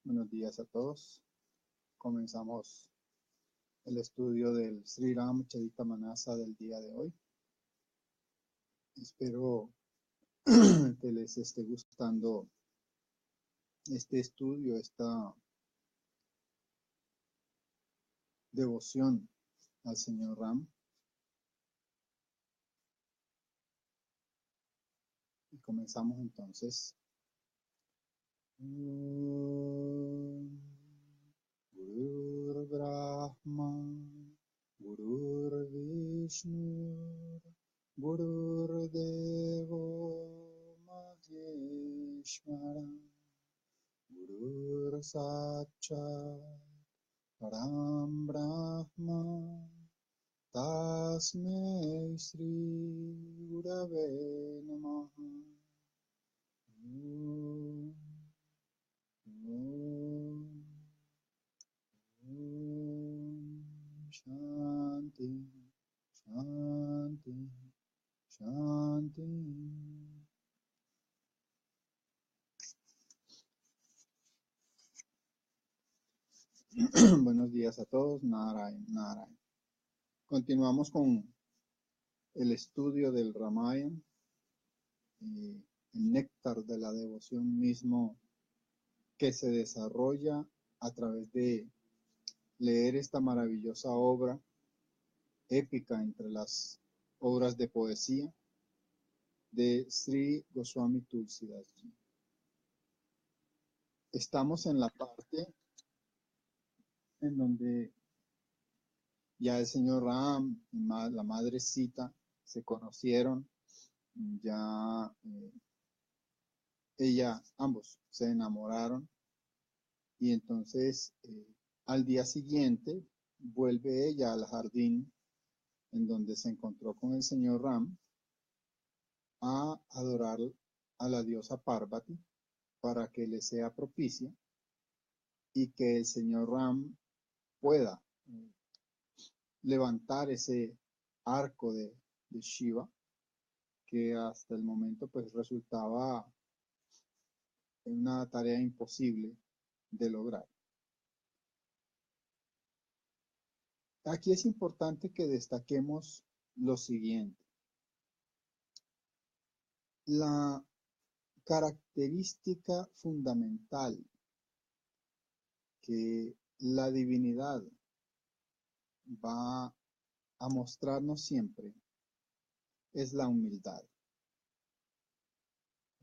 Buenos días a todos. Comenzamos el estudio del Sri Ramacharita-Manasa del día de hoy. Espero que les esté gustando este estudio, esta devoción al Señor Ram. Y comenzamos entonces. Gurur Brahma, Gurur Vishnu, Gurur Devo Maheshwara, Gurur Sakshat Param Brahma, Tasmai Sri Gurave Namaha. Shanti, Shanti, Shanti. Buenos días a todos. Narayan, Narayan. Continuamos con el estudio del Ramayana, el néctar de la devoción mismo que se desarrolla a través de leer esta maravillosa obra épica entre las obras de poesía de Sri Goswami Tulsidas Ji. Estamos en la parte en donde ya el señor Ram y la madre Sita se conocieron, ya ambos se enamoraron, y entonces al día siguiente vuelve ella al jardín en donde se encontró con el señor Ram a adorar a la diosa Parvati para que le sea propicia y que el señor Ram pueda levantar ese arco de Shiva que hasta el momento pues resultaba una tarea imposible de lograr. Aquí es importante que destaquemos lo siguiente. La característica fundamental que la divinidad va a mostrarnos siempre es la humildad.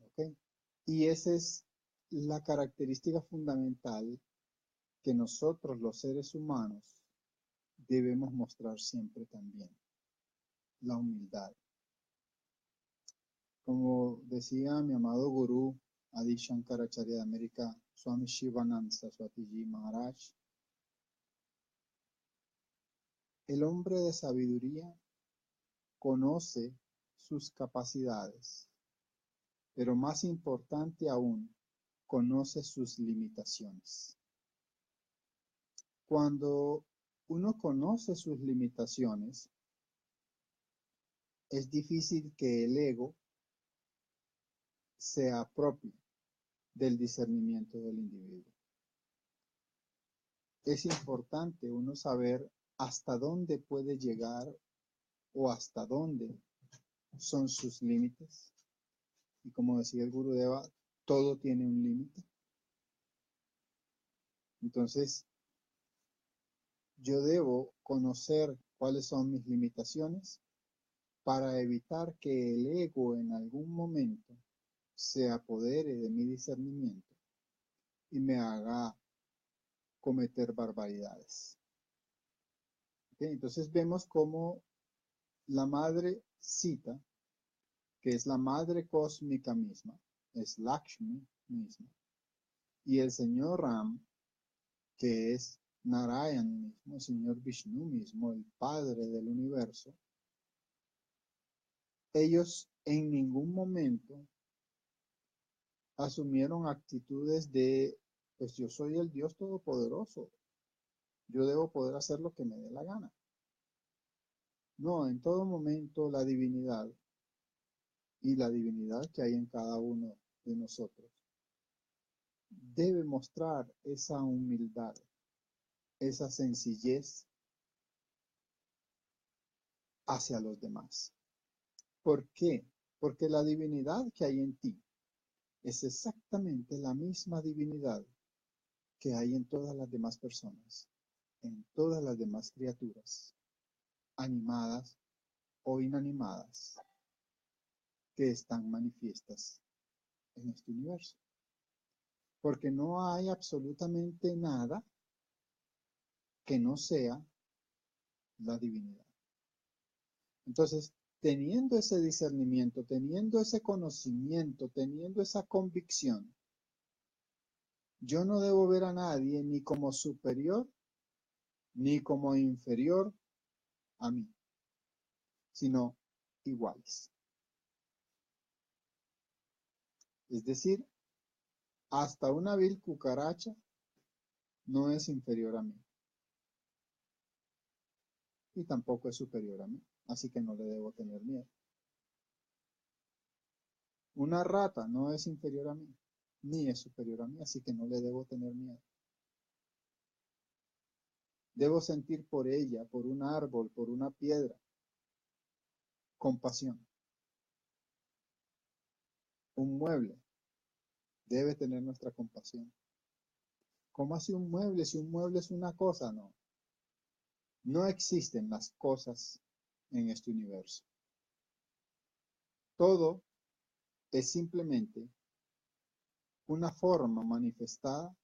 ¿Okay? Y esa es la característica fundamental que nosotros los seres humanos debemos mostrar siempre también, la humildad. Como decía mi amado gurú Adi Shankaracharya de América, Swami Shivananda Saraswati Ji Maharaj, el hombre de sabiduría conoce sus capacidades, pero más importante aún, conoce sus limitaciones. Cuando uno conoce sus limitaciones, es difícil que el ego se apropie del discernimiento del individuo. Es importante uno saber hasta dónde puede llegar o hasta dónde son sus límites. Y como decía el Gurudeva, todo tiene un límite. Entonces, yo debo conocer cuáles son mis limitaciones para evitar que el ego en algún momento se apodere de mi discernimiento y me haga cometer barbaridades. ¿Okay? Entonces vemos cómo la madre Sita, que es la madre cósmica misma, es Lakshmi misma, y el señor Ram, que es Narayan mismo, el señor Vishnu mismo, el padre del universo, ellos en ningún momento asumieron actitudes de, pues yo soy el Dios Todopoderoso, yo debo poder hacer lo que me dé la gana. No, en todo momento la divinidad y la divinidad que hay en cada uno de nosotros debe mostrar esa humildad, esa sencillez hacia los demás. ¿Por qué? Porque la divinidad que hay en ti es exactamente la misma divinidad que hay en todas las demás personas, en todas las demás criaturas, animadas o inanimadas, que están manifiestas en este universo. Porque no hay absolutamente nada que no sea la divinidad. Entonces, teniendo ese discernimiento, teniendo ese conocimiento, teniendo esa convicción, yo no debo ver a nadie ni como superior ni como inferior a mí, sino iguales. Es decir, hasta una vil cucaracha no es inferior a mí y tampoco es superior a mí, así que no le debo tener miedo. Una rata no es inferior a mí, ni es superior a mí, así que no le debo tener miedo. Debo sentir por ella, por un árbol, por una piedra, compasión. Un mueble debe tener nuestra compasión. ¿Cómo así un mueble? Si un mueble es una cosa, no. No existen las cosas en este universo. Todo es simplemente una forma manifestada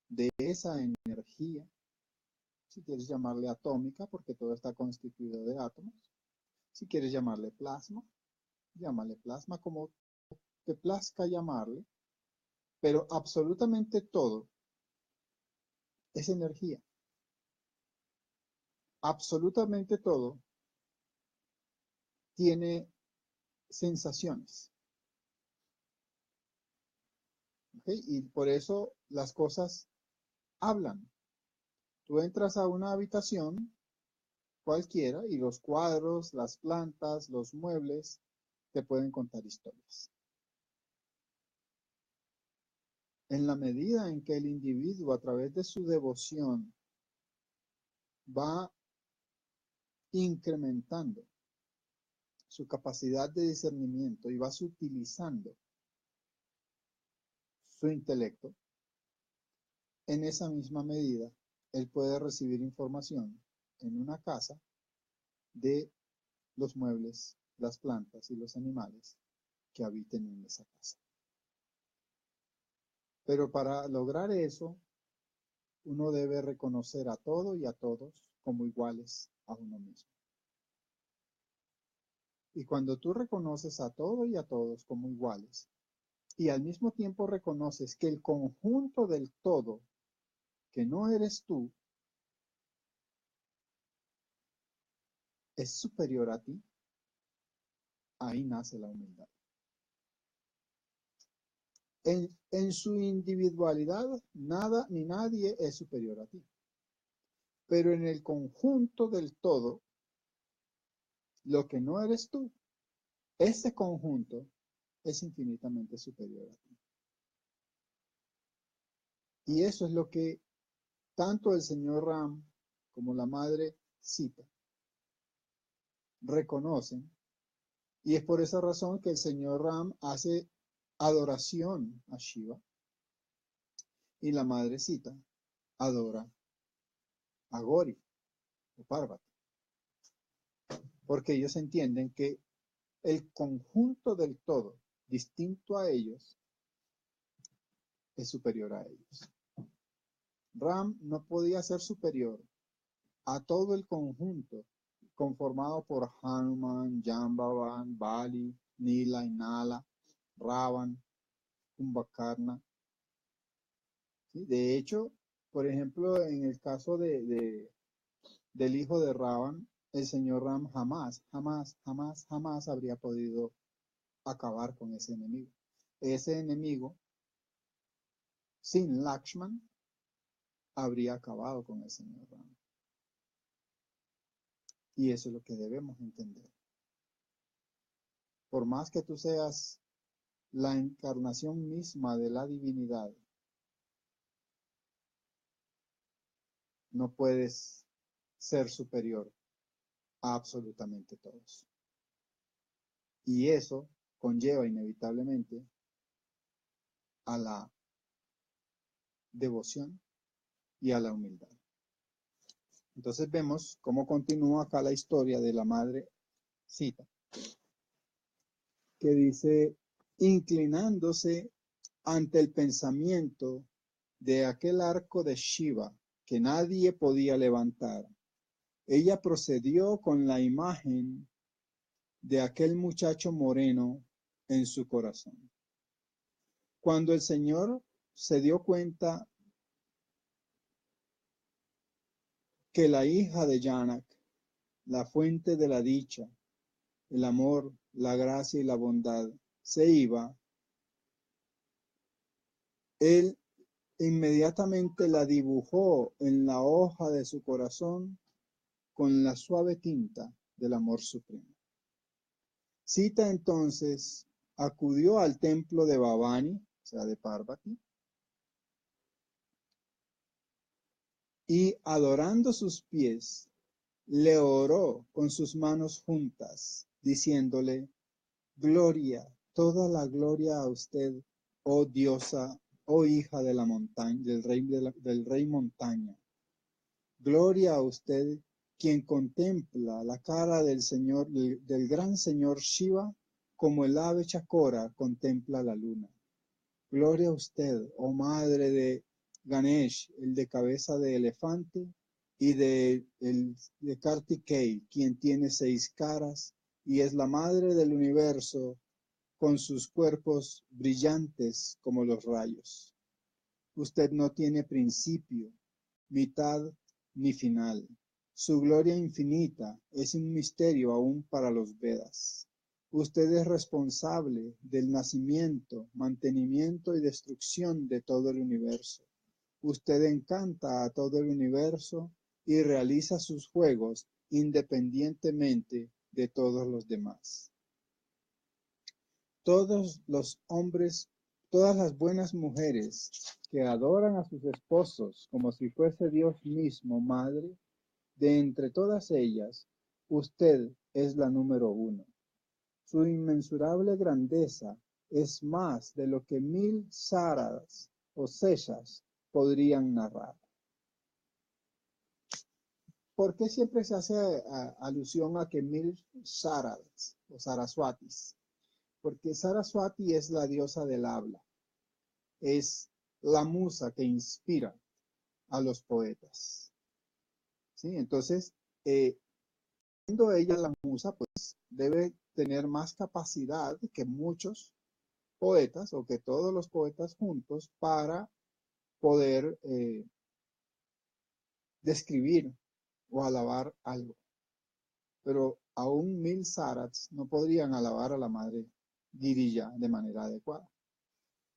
de esa energía, si quieres llamarle atómica, porque todo está constituido de átomos. Si quieres llamarle plasma, llámale plasma como te plazca llamarle, pero absolutamente todo es energía. Absolutamente todo tiene sensaciones. ¿Okay? Y por eso las cosas hablan. Tú entras a una habitación cualquiera y los cuadros, las plantas, los muebles te pueden contar historias. En la medida en que el individuo a través de su devoción va incrementando su capacidad de discernimiento y vas utilizando su intelecto, en esa misma medida, él puede recibir información en una casa de los muebles, las plantas y los animales que habiten en esa casa. Pero para lograr eso, uno debe reconocer a todo y a todos como iguales a uno mismo. Y cuando tú reconoces a todo y a todos como iguales, y al mismo tiempo reconoces que el conjunto del todo, que no eres tú, es superior a ti, ahí nace la humildad. En su individualidad, nada ni nadie es superior a ti. Pero en el conjunto del todo, lo que no eres tú, ese conjunto es infinitamente superior a ti. Y eso es lo que tanto el señor Ram como la madre Sita reconocen. Y es por esa razón que el señor Ram hace adoración a Shiva y la madre Sita adora a Gauri o Parvati. Porque ellos entienden que el conjunto del todo, distinto a ellos, es superior a ellos. Ram no podía ser superior a todo el conjunto conformado por Hanuman, Jambavan, Bali, Nila, Inala, Ravan, Kumbhakarna. ¿Sí? De hecho, por ejemplo, en el caso del hijo de Ravan, el señor Ram jamás habría podido acabar con ese enemigo. Ese enemigo, sin Lakshman, habría acabado con el señor Ram. Y eso es lo que debemos entender. Por más que tú seas la encarnación misma de la divinidad, no puedes ser superior a absolutamente todos. Y eso conlleva inevitablemente a la devoción y a la humildad. Entonces vemos cómo continúa acá la historia de la madre Sita, que dice, inclinándose ante el pensamiento de aquel arco de Shiva que nadie podía levantar, ella procedió con la imagen de aquel muchacho moreno en su corazón. Cuando el Señor se dio cuenta que la hija de Janak, la fuente de la dicha, el amor, la gracia y la bondad, se iba, él inmediatamente la dibujó en la hoja de su corazón con la suave tinta del amor supremo. Sita entonces acudió al templo de Bhavani, o sea, de Parvati, y adorando sus pies, le oró con sus manos juntas, diciéndole, gloria, toda la gloria a usted, oh diosa, oh hija de la montaña, del rey montaña. Gloria a usted, quien contempla la cara del Señor, del gran Señor Shiva, como el ave chacora contempla la luna. Gloria a usted, oh madre de Ganesh, el de cabeza de elefante, y de Kartikeya, quien tiene 6 caras, y es la madre del universo, con sus cuerpos brillantes como los rayos. Usted no tiene principio, mitad ni final. Su gloria infinita es un misterio aún para los Vedas. Usted es responsable del nacimiento, mantenimiento y destrucción de todo el universo. Usted encanta a todo el universo y realiza sus juegos independientemente de todos los demás. Todos los hombres, todas las buenas mujeres que adoran a sus esposos como si fuese Dios mismo, madre, de entre todas ellas, usted es la número 1. Su inmensurable grandeza es más de lo que 1000 saradas o seshas podrían narrar. ¿Por qué siempre se hace alusión a que 1000 saradas o saraswatis? Porque Saraswati es la diosa del habla, es la musa que inspira a los poetas. ¿Sí? Entonces, siendo ella la musa, pues debe tener más capacidad que muchos poetas o que todos los poetas juntos para poder describir o alabar algo. Pero aún 1000 sarats no podrían alabar a la madre Girija de manera adecuada.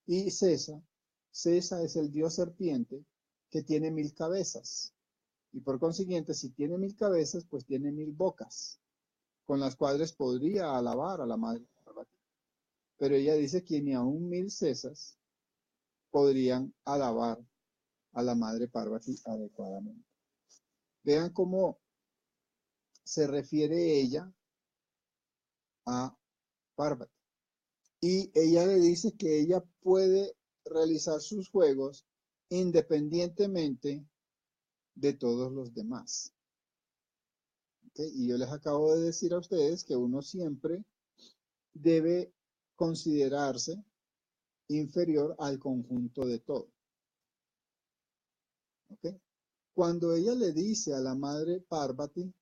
Y Sesa es el dios serpiente que tiene 1000 cabezas. Y por consiguiente, si tiene 1000 cabezas, pues tiene 1000 bocas, con las cuales podría alabar a la madre Parvati. Pero ella dice que ni aún 1000 Sesas podrían alabar a la madre Parvati adecuadamente. Vean cómo se refiere ella a Parvati. Y ella le dice que ella puede realizar sus juegos independientemente de todos los demás. ¿Okay? Y yo les acabo de decir a ustedes que uno siempre debe considerarse inferior al conjunto de todo. ¿Okay? Cuando ella le dice a la madre Parvati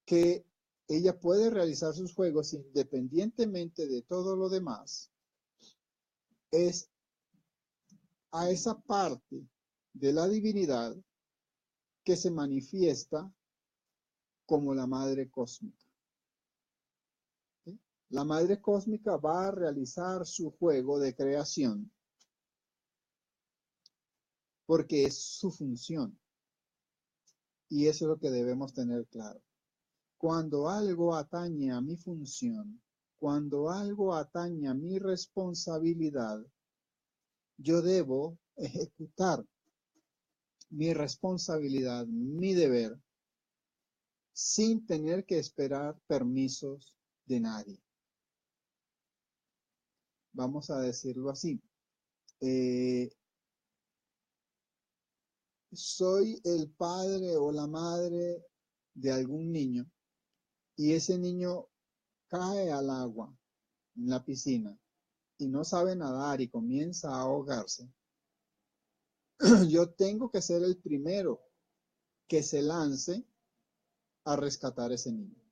que ella puede realizar sus juegos independientemente de todo lo demás, es a esa parte de la divinidad que se manifiesta como la madre cósmica. ¿Sí? La madre cósmica va a realizar su juego de creación porque es su función. Y eso es lo que debemos tener claro. Cuando algo atañe a mi función, cuando algo atañe a mi responsabilidad, yo debo ejecutar mi responsabilidad, mi deber, sin tener que esperar permisos de nadie. Vamos a decirlo así. Soy el padre o la madre de algún niño y ese niño cae al agua en la piscina y no sabe nadar y comienza a ahogarse. Yo tengo que ser el primero que se lance a rescatar a ese niño.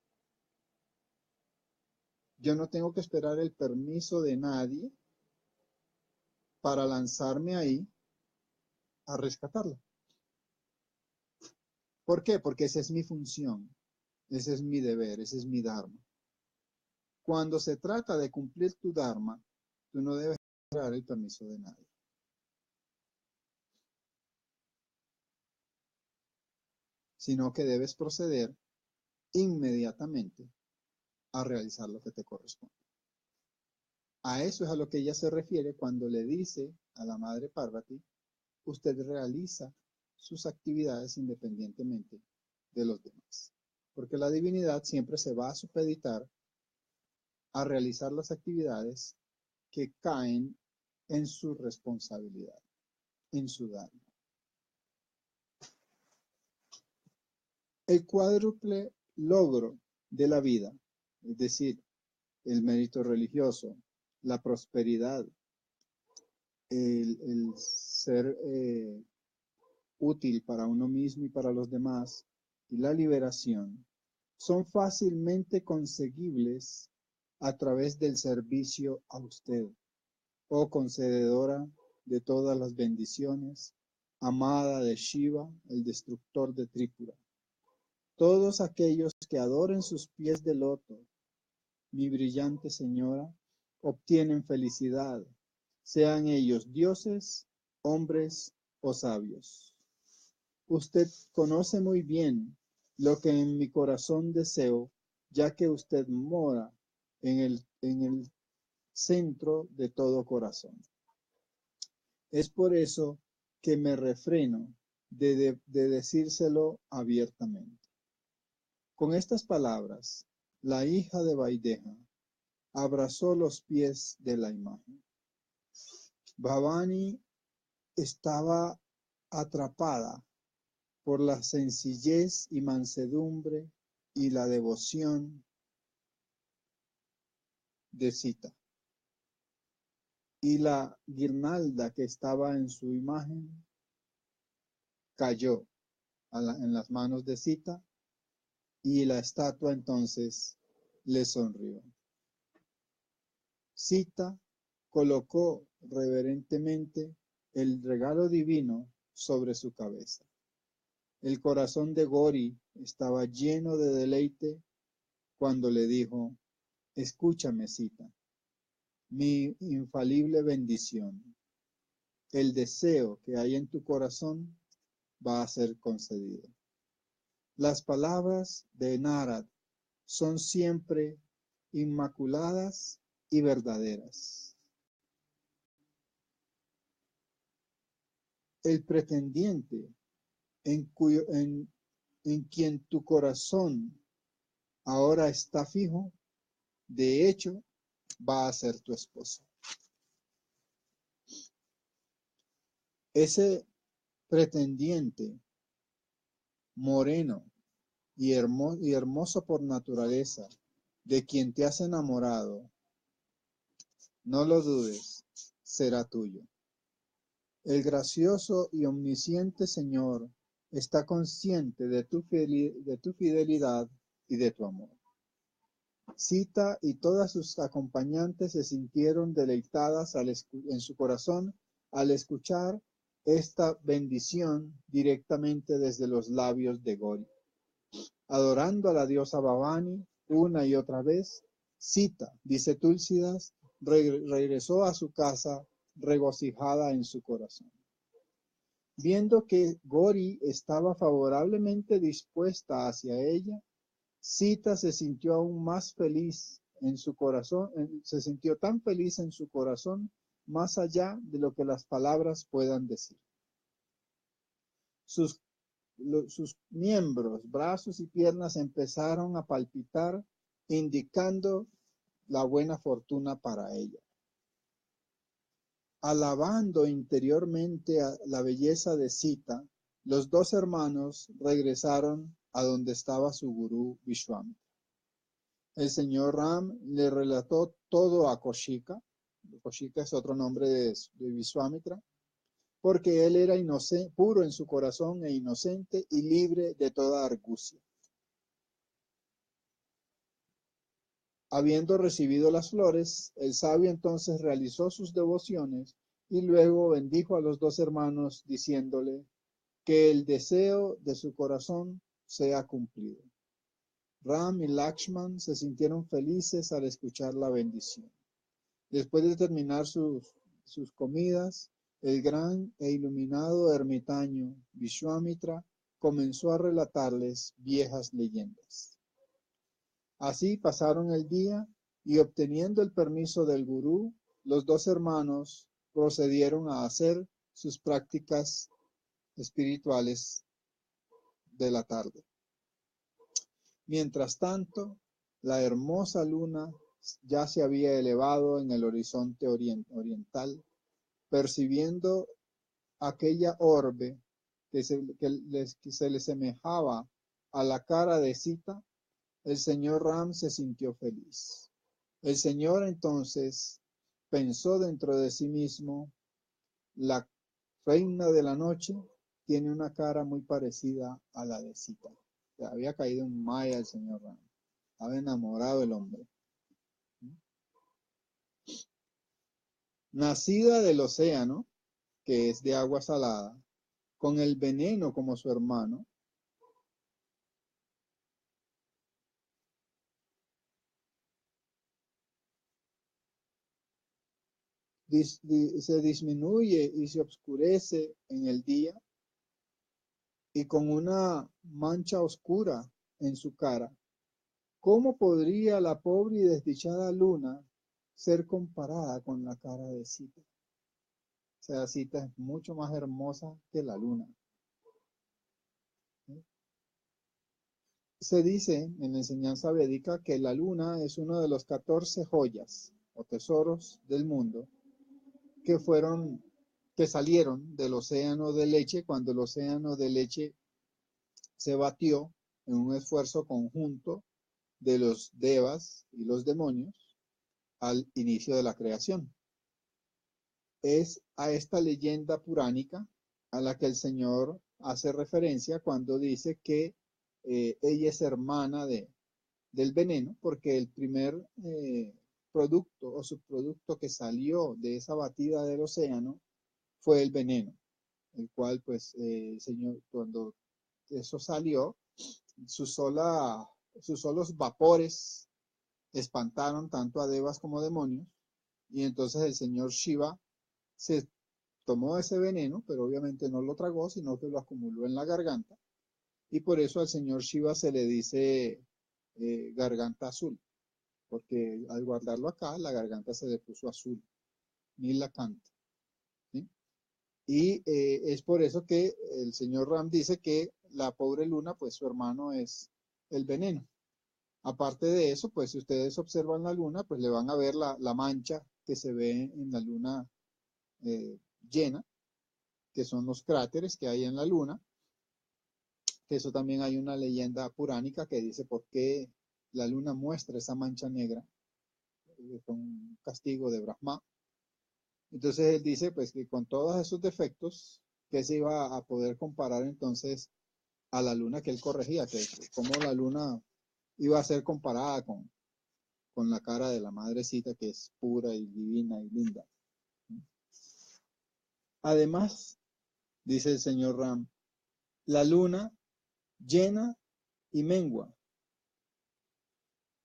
Yo no tengo que esperar el permiso de nadie para lanzarme ahí a rescatarlo. ¿Por qué? Porque esa es mi función, ese es mi deber, ese es mi dharma. Cuando se trata de cumplir tu dharma, tú no debes esperar el permiso de nadie. Sino que debes proceder inmediatamente a realizar lo que te corresponde. A eso es a lo que ella se refiere cuando le dice a la madre Parvati, usted realiza sus actividades independientemente de los demás. Porque la divinidad siempre se va a supeditar a realizar las actividades que caen en su responsabilidad, en su dharma. El cuádruple logro de la vida, es decir, el mérito religioso, la prosperidad, el ser útil para uno mismo y para los demás, y la liberación, son fácilmente conseguibles a través del servicio a usted, oh concededora de todas las bendiciones, amada de Shiva, el destructor de Tripura. Todos aquellos que adoren sus pies de loto, mi brillante señora, obtienen felicidad, sean ellos dioses, hombres o sabios. Usted conoce muy bien lo que en mi corazón deseo, ya que usted mora en el centro de todo corazón. Es por eso que me refreno de decírselo abiertamente. Con estas palabras, la hija de Vaideha abrazó los pies de la imagen. Bhavani estaba atrapada por la sencillez y mansedumbre y la devoción de Sita. Y la guirnalda que estaba en su imagen cayó en las manos de Sita y la estatua entonces le sonrió. Sita colocó reverentemente el regalo divino sobre su cabeza. El corazón de Gori estaba lleno de deleite cuando le dijo, escúchame, Sita, mi infalible bendición. El deseo que hay en tu corazón va a ser concedido. Las palabras de Narad son siempre inmaculadas y verdaderas. El pretendiente en quien tu corazón ahora está fijo, de hecho, va a ser tu esposo. Ese pretendiente moreno y hermoso por naturaleza, de quien te has enamorado, no lo dudes, será tuyo. El gracioso y omnisciente Señor está consciente de tu fidelidad y de tu amor. Sita y todas sus acompañantes se sintieron deleitadas en su corazón al escuchar esta bendición directamente desde los labios de Gori. Adorando a la diosa Bhavani una y otra vez, Sita, dice Tulsidas, regresó a su casa regocijada en su corazón. Viendo que Gori estaba favorablemente dispuesta hacia ella, Sita se sintió aún más feliz en su corazón, se sintió tan feliz en su corazón, más allá de lo que las palabras puedan decir. sus, sus miembros, brazos y piernas empezaron a palpitar, indicando la buena fortuna para ella. Alabando interiormente a la belleza de Sita, los dos hermanos regresaron a donde estaba su gurú Vishwamitra. El señor Ram le relató todo a Kaushika. Kaushika es otro nombre de Vishwamitra, porque él era inocente, puro en su corazón e inocente y libre de toda argucia. Habiendo recibido las flores, el sabio entonces realizó sus devociones y luego bendijo a los dos hermanos diciéndole que el deseo de su corazón sea cumplido. Ram y Lakshman se sintieron felices al escuchar la bendición. Después de terminar sus comidas, el gran e iluminado ermitaño Vishwamitra comenzó a relatarles viejas leyendas. Así pasaron el día y obteniendo el permiso del gurú, los dos hermanos procedieron a hacer sus prácticas espirituales de la tarde. Mientras tanto, la hermosa luna ya se había elevado en el horizonte oriental, percibiendo aquella orbe que se le semejaba a la cara de Sita. El señor Ram se sintió feliz. El señor entonces pensó dentro de sí mismo, la reina de la noche tiene una cara muy parecida a la de Sita. Se había caído en maya el señor Ram. Estaba enamorado el hombre. Nacida del océano, que es de agua salada, con el veneno como su hermano, se disminuye y se oscurece en el día y con una mancha oscura en su cara. ¿Cómo podría la pobre y desdichada luna ser comparada con la cara de Sita? O sea, Sita es mucho más hermosa que la luna. Se dice en la enseñanza védica que la luna es uno de los 14 joyas o tesoros del mundo que salieron del océano de leche cuando el océano de leche se batió en un esfuerzo conjunto de los devas y los demonios al inicio de la creación. Es a esta leyenda puránica a la que el Señor hace referencia cuando dice que ella es hermana del veneno, porque el primer producto o subproducto que salió de esa batida del océano fue el veneno, el cual pues el Señor, cuando eso salió, sus solos vapores espantaron tanto a devas como demonios, y entonces el señor Shiva se tomó ese veneno, pero obviamente no lo tragó, sino que lo acumuló en la garganta, y por eso al señor Shiva se le dice garganta azul, porque al guardarlo acá, la garganta se le puso azul, ni la canta. ¿Sí? Y es por eso que el señor Ram dice que la pobre luna, pues su hermano es el veneno. Aparte de eso, pues si ustedes observan la luna, pues le van a ver la mancha que se ve en la luna llena, que son los cráteres que hay en la luna. Que eso también hay una leyenda puránica que dice por qué la luna muestra esa mancha negra, con un castigo de Brahma. Entonces él dice pues que con todos esos defectos, que se iba a poder comparar entonces a la luna que él corregía, que cómo la luna iba a ser comparada con la cara de la madrecita que es pura y divina y linda. Además, dice el señor Ram, la luna llena y mengua.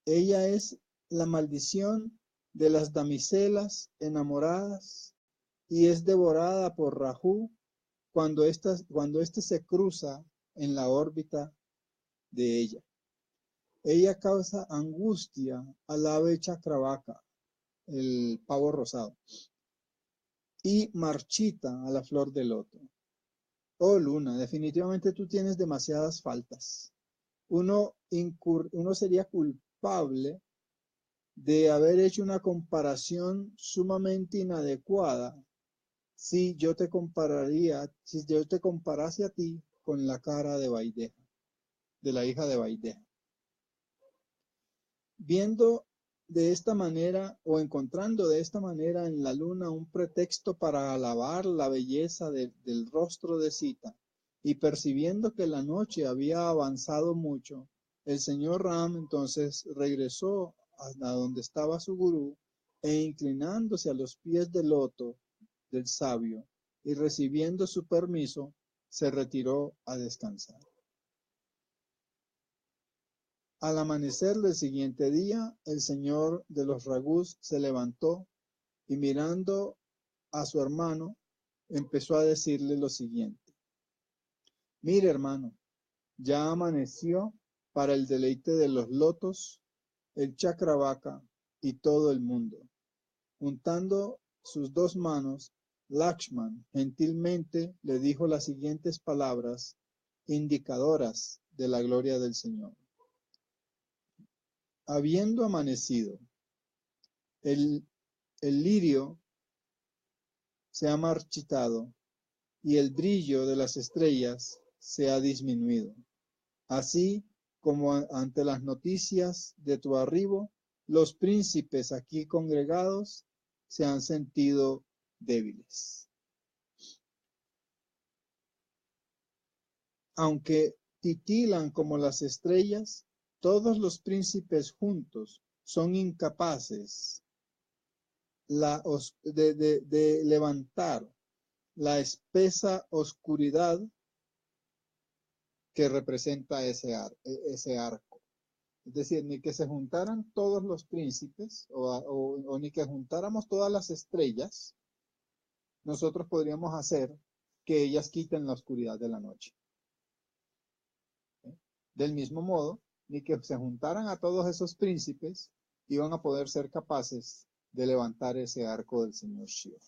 Ella es la maldición de las damiselas enamoradas y es devorada por Rahu cuando éste se cruza en la órbita de ella. Ella causa angustia al ave Chakravaka, el pavo rosado, y marchita a la flor de loto. Oh Luna, definitivamente tú tienes demasiadas faltas. Uno sería culpable de haber hecho una comparación sumamente inadecuada si yo te comparase a ti con la cara de Baideja, de la hija de Baideja. Viendo de esta manera o encontrando de esta manera en la luna un pretexto para alabar la belleza del rostro de Sita y percibiendo que la noche había avanzado mucho, el señor Ram entonces regresó a donde estaba su gurú e inclinándose a los pies del loto del sabio y recibiendo su permiso, se retiró a descansar. Al amanecer del siguiente día, el señor de los Ragús se levantó y mirando a su hermano, empezó a decirle lo siguiente. Mire, hermano, ya amaneció para el deleite de los lotos, el Chakravaka y todo el mundo. Juntando sus dos manos, Lakshman gentilmente le dijo las siguientes palabras indicadoras de la gloria del Señor. Habiendo amanecido, el lirio se ha marchitado y el brillo de las estrellas se ha disminuido. Así como ante las noticias de tu arribo, los príncipes aquí congregados se han sentido débiles. Aunque titilan como las estrellas, todos los príncipes juntos son incapaces de levantar la espesa oscuridad que representa ese arco. Es decir, ni que se juntaran todos los príncipes o ni que juntáramos todas las estrellas, nosotros podríamos hacer que ellas quiten la oscuridad de la noche. Del mismo modo, ni que se juntaran a todos esos príncipes, iban a poder ser capaces de levantar ese arco del señor Shiva.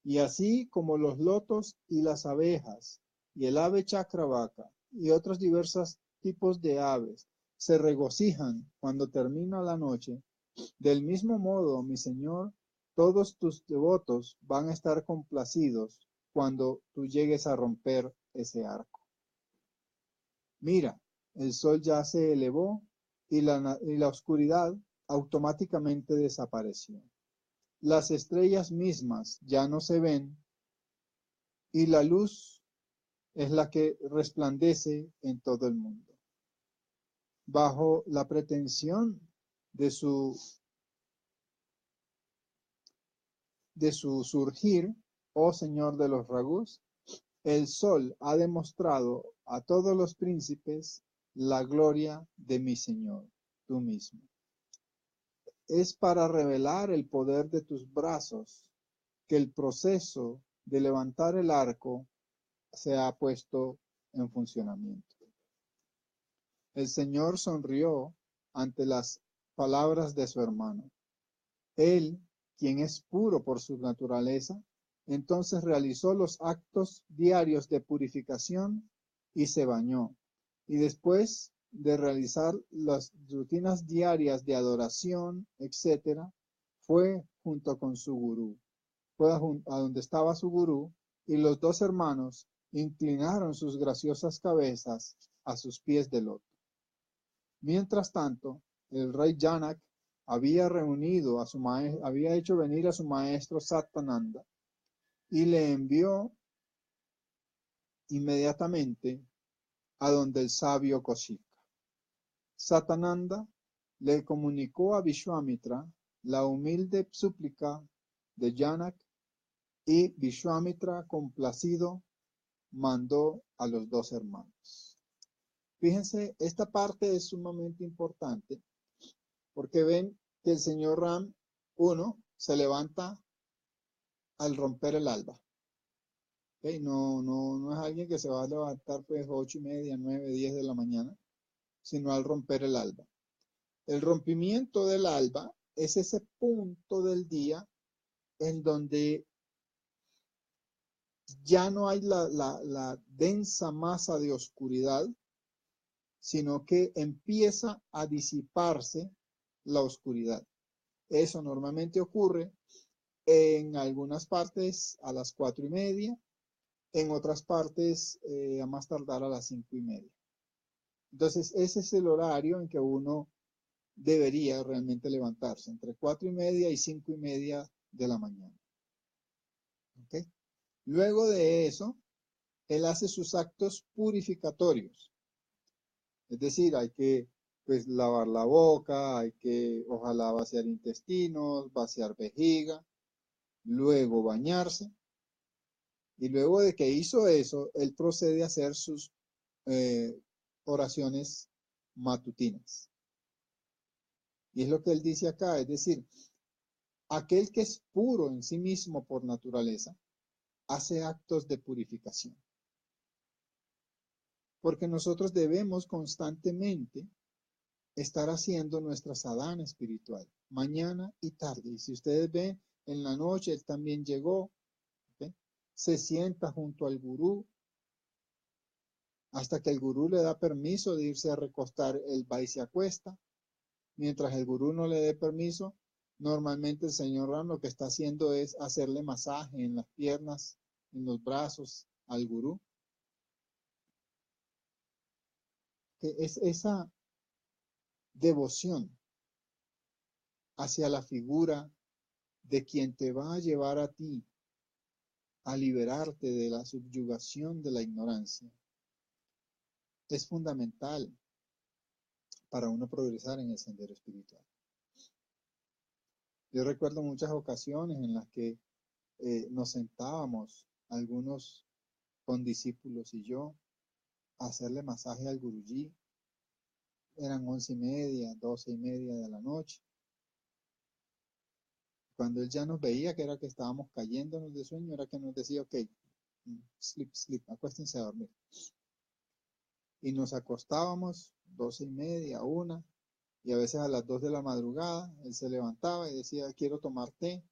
Y así como los lotos y las abejas, y el ave chakravaka, y otros diversos tipos de aves, se regocijan cuando termina la noche, del mismo modo, mi Señor, todos tus devotos van a estar complacidos cuando tú llegues a romper ese arco. Mira, el sol ya se elevó y la oscuridad automáticamente desapareció. Las estrellas mismas ya no se ven y la luz es la que resplandece en todo el mundo. Bajo la pretensión de su surgir, oh Señor de los Ragús, el sol ha demostrado a todos los príncipes la gloria de mi Señor, tú mismo. Es para revelar el poder de tus brazos que el proceso de levantar el arco se ha puesto en funcionamiento. El Señor sonrió ante las palabras de su hermano. Él, quien es puro por su naturaleza, entonces realizó los actos diarios de purificación y se bañó. Y después de realizar las rutinas diarias de adoración, etc., fue junto con su gurú. Fue a donde estaba su gurú y los dos hermanos inclinaron sus graciosas cabezas a sus pies de loto. Mientras tanto, el rey Janak había hecho venir a su maestro Satananda y le envió inmediatamente a donde el sabio Kaushika. Satananda le comunicó a Vishwamitra la humilde súplica de Janak y Vishwamitra, complacido, mandó a los dos hermanos. Fíjense, esta parte es sumamente importante porque ven que el señor Ram, se levanta al romper el alba. ¿Okay? No es alguien que se va a levantar pues 8:30, 9, 10 de la mañana, sino al romper el alba. El rompimiento del alba es ese punto del día en donde ya no hay la densa masa de oscuridad, sino que empieza a disiparse la oscuridad. Eso normalmente ocurre en algunas partes a las 4:30, en otras partes a más tardar a las 5:30. Entonces, ese es el horario en que uno debería realmente levantarse, entre 4:30 y 5:30 de la mañana. ¿Okay? Luego de eso, él hace sus actos purificatorios. Es decir, hay que pues lavar la boca, hay que ojalá vaciar intestinos, vaciar vejiga, luego bañarse. Y luego de que hizo eso, él procede a hacer sus oraciones matutinas. Y es lo que él dice acá, es decir, aquel que es puro en sí mismo por naturaleza, hace actos de purificación. Porque nosotros debemos constantemente estar haciendo nuestra sadhana espiritual, mañana y tarde. Y si ustedes ven, en la noche él también llegó, ¿okay? Se sienta junto al gurú, hasta que el gurú le da permiso de irse a recostar, él va y se acuesta. Mientras el gurú no le dé permiso, normalmente el señor Ram lo que está haciendo es hacerle masaje en las piernas, en los brazos al gurú. Que es esa devoción hacia la figura de quien te va a llevar a ti a liberarte de la subyugación de la ignorancia. Es fundamental para uno progresar en el sendero espiritual. Yo recuerdo muchas ocasiones en las que nos sentábamos, algunos condiscípulos y yo, a hacerle masaje al Guruji. Eran 11:30, 12:30 de la noche. Cuando él ya nos veía que era que estábamos cayéndonos de sueño, era que nos decía, ok, sleep, acuéstense a dormir. Y nos acostábamos 12:30, 1, y a veces a las 2 de la madrugada, él se levantaba y decía, quiero tomar té,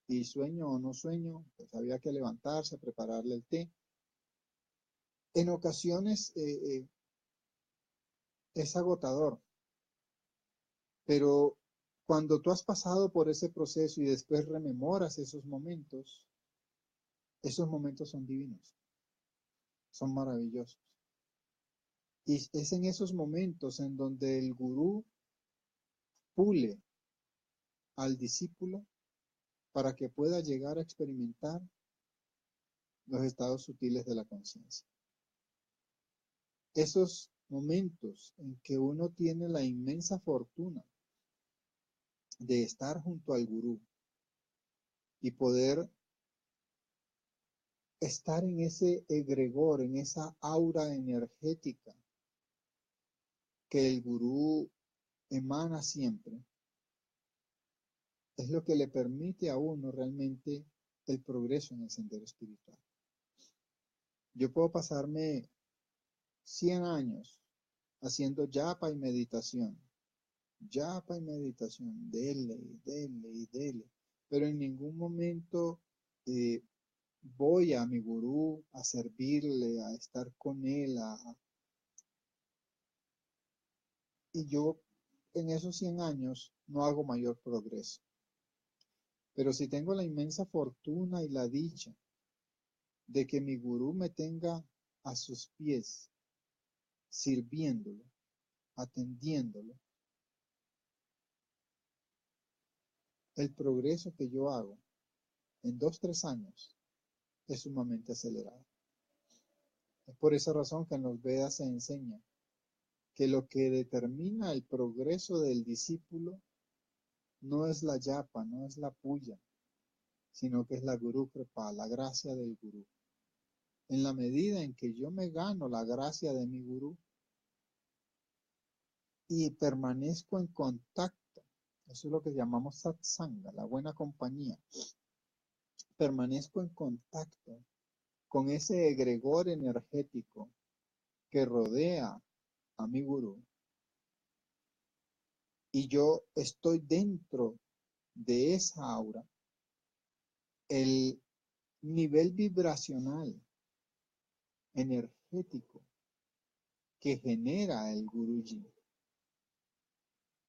y sueño o no sueño, pues había que levantarse, prepararle el té. En ocasiones es agotador, pero cuando tú has pasado por ese proceso y después rememoras esos momentos son divinos, son maravillosos. Y es en esos momentos en donde el gurú pule al discípulo para que pueda llegar a experimentar los estados sutiles de la conciencia. Esos momentos en que uno tiene la inmensa fortuna de estar junto al gurú y poder estar en ese egregor, en esa aura energética que el gurú emana siempre, es lo que le permite a uno realmente el progreso en el sendero espiritual. Yo puedo pasarme 100 años haciendo japa y meditación, dele y dele y dele, pero en ningún momento voy a mi gurú a servirle, a estar con él, y yo en esos 100 años no hago mayor progreso. Pero si tengo la inmensa fortuna y la dicha de que mi gurú me tenga a sus pies, sirviéndolo, atendiéndolo, el progreso que yo hago en 2-3 años es sumamente acelerado. Es por esa razón que en los Vedas se enseña que lo que determina el progreso del discípulo no es la yapa, no es la puya, sino que es la guru kripa, la gracia del gurú. En la medida en que yo me gano la gracia de mi gurú y permanezco en contacto, eso es lo que llamamos satsanga, la buena compañía, permanezco en contacto con ese egregor energético que rodea a mi gurú y yo estoy dentro de esa aura, el nivel vibracional, energético que genera el Guruji,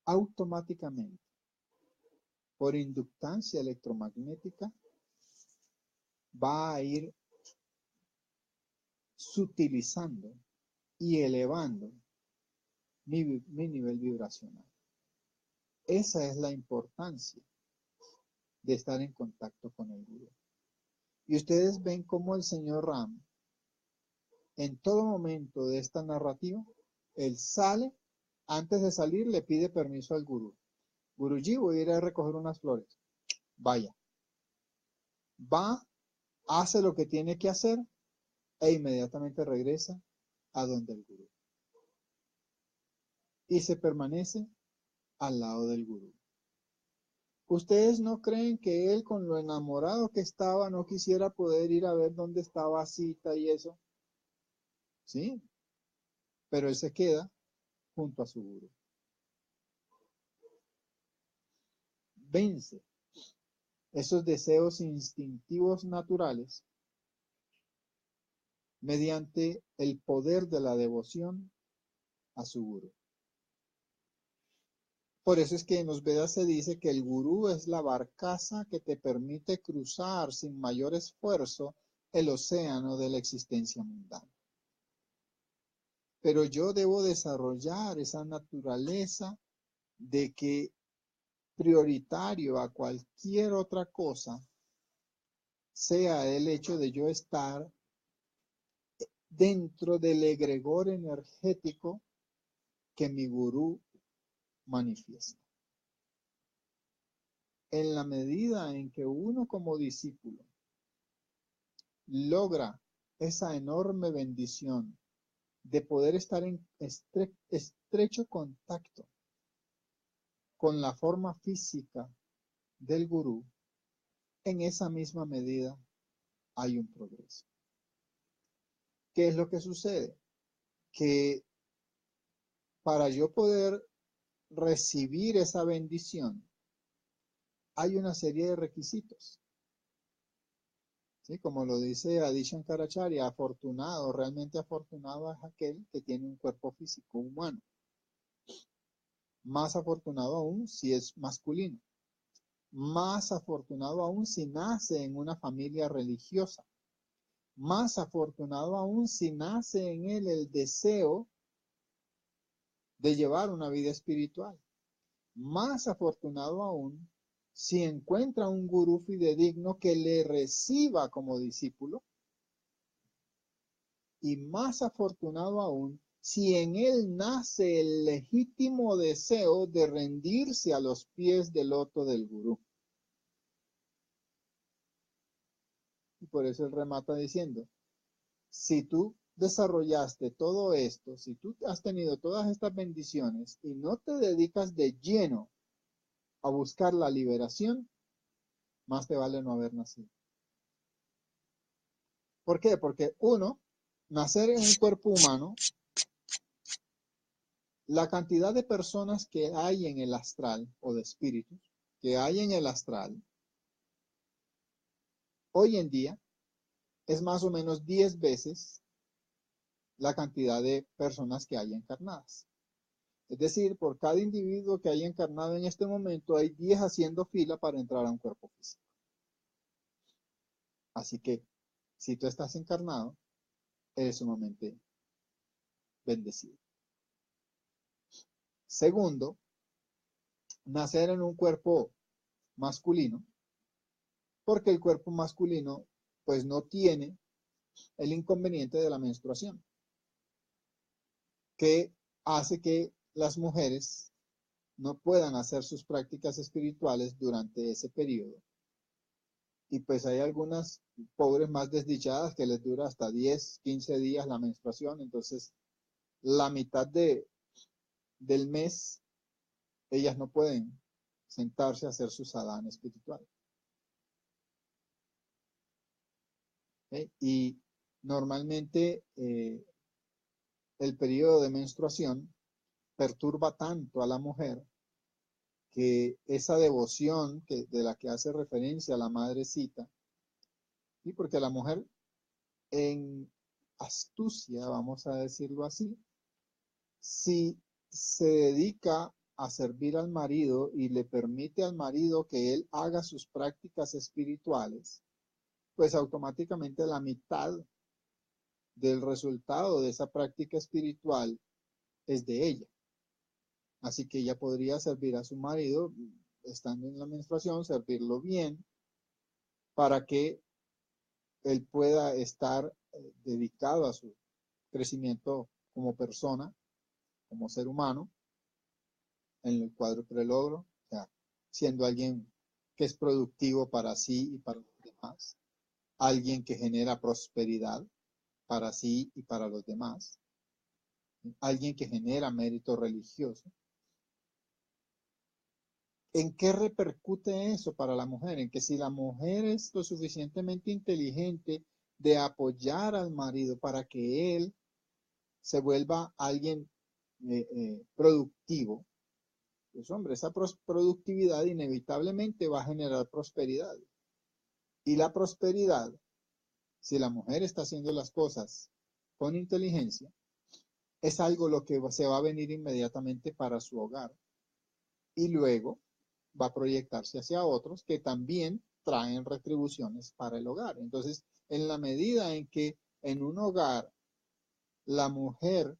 automáticamente, por inductancia electromagnética, va a ir sutilizando y elevando mi nivel vibracional. Esa es la importancia de estar en contacto con el Gurú. Y ustedes ven cómo el señor Ram, en todo momento de esta narrativa, él sale, antes de salir le pide permiso al Gurú. Guruji, voy a ir a recoger unas flores. Vaya. Va, hace lo que tiene que hacer e inmediatamente regresa a donde el Gurú. Y se permanece al lado del Gurú. ¿Ustedes no creen que él, con lo enamorado que estaba, no quisiera poder ir a ver dónde estaba Sita y eso? Sí, pero él se queda junto a su Gurú. Vence esos deseos instintivos naturales mediante el poder de la devoción a su Gurú. Por eso es que en los Vedas se dice que el Gurú es la barcaza que te permite cruzar sin mayor esfuerzo el océano de la existencia mundana. Pero yo debo desarrollar esa naturaleza de que prioritario a cualquier otra cosa sea el hecho de yo estar dentro del egregor energético que mi Gurú manifiesta. En la medida en que uno como discípulo logra esa enorme bendición de poder estar en estrecho contacto con la forma física del Gurú, en esa misma medida hay un progreso. ¿Qué es lo que sucede? Que para yo poder recibir esa bendición, hay una serie de requisitos. ¿Sí? Como lo dice Adi Shankaracharya, afortunado, realmente afortunado es aquel que tiene un cuerpo físico humano. Más afortunado aún si es masculino. Más afortunado aún si nace en una familia religiosa. Más afortunado aún si nace en él el deseo de llevar una vida espiritual. Más afortunado aún si encuentra un gurú fidedigno que le reciba como discípulo. Y más afortunado aún si en él nace el legítimo deseo de rendirse a los pies del loto del gurú. Y por eso él remata diciendo, si tú desarrollaste todo esto, si tú has tenido todas estas bendiciones y no te dedicas de lleno a buscar la liberación, más te vale no haber nacido. ¿Por qué? Porque uno, nacer en un cuerpo humano, la cantidad de personas que hay en el astral, o de espíritus, que hay en el astral, hoy en día, es más o menos 10 veces la cantidad de personas que hay encarnadas. Es decir, por cada individuo que hay encarnado en este momento, hay 10 haciendo fila para entrar a un cuerpo físico. Así que, si tú estás encarnado, eres sumamente bendecido. Segundo, nacer en un cuerpo masculino, porque el cuerpo masculino, pues no tiene el inconveniente de la menstruación, que hace que las mujeres no puedan hacer sus prácticas espirituales durante ese periodo. Y pues hay algunas pobres más desdichadas que les dura hasta 10, 15 días la menstruación, entonces la mitad del mes ellas no pueden sentarse a hacer su sadhana espiritual. ¿Okay? Y normalmente el periodo de menstruación perturba tanto a la mujer que esa devoción de la que hace referencia la madrecita ¿sí? Porque la mujer en astucia, vamos a decirlo así, si se dedica a servir al marido y le permite al marido que él haga sus prácticas espirituales, pues automáticamente la mitad del resultado de esa práctica espiritual es de ella. Así que ella podría servir a su marido estando en la menstruación, servirlo bien para que él pueda estar dedicado a su crecimiento como persona, como ser humano, en el cuádruple logro, o sea, siendo alguien que es productivo para sí y para los demás, alguien que genera prosperidad para sí y para los demás, alguien que genera mérito religioso. ¿En qué repercute eso para la mujer? En que si la mujer es lo suficientemente inteligente de apoyar al marido para que él se vuelva alguien productivo, pues hombre, esa productividad inevitablemente va a generar prosperidad. Y la prosperidad, si la mujer está haciendo las cosas con inteligencia, es algo lo que se va a venir inmediatamente para su hogar. Y luego va a proyectarse hacia otros que también traen retribuciones para el hogar. Entonces, en la medida en que en un hogar la mujer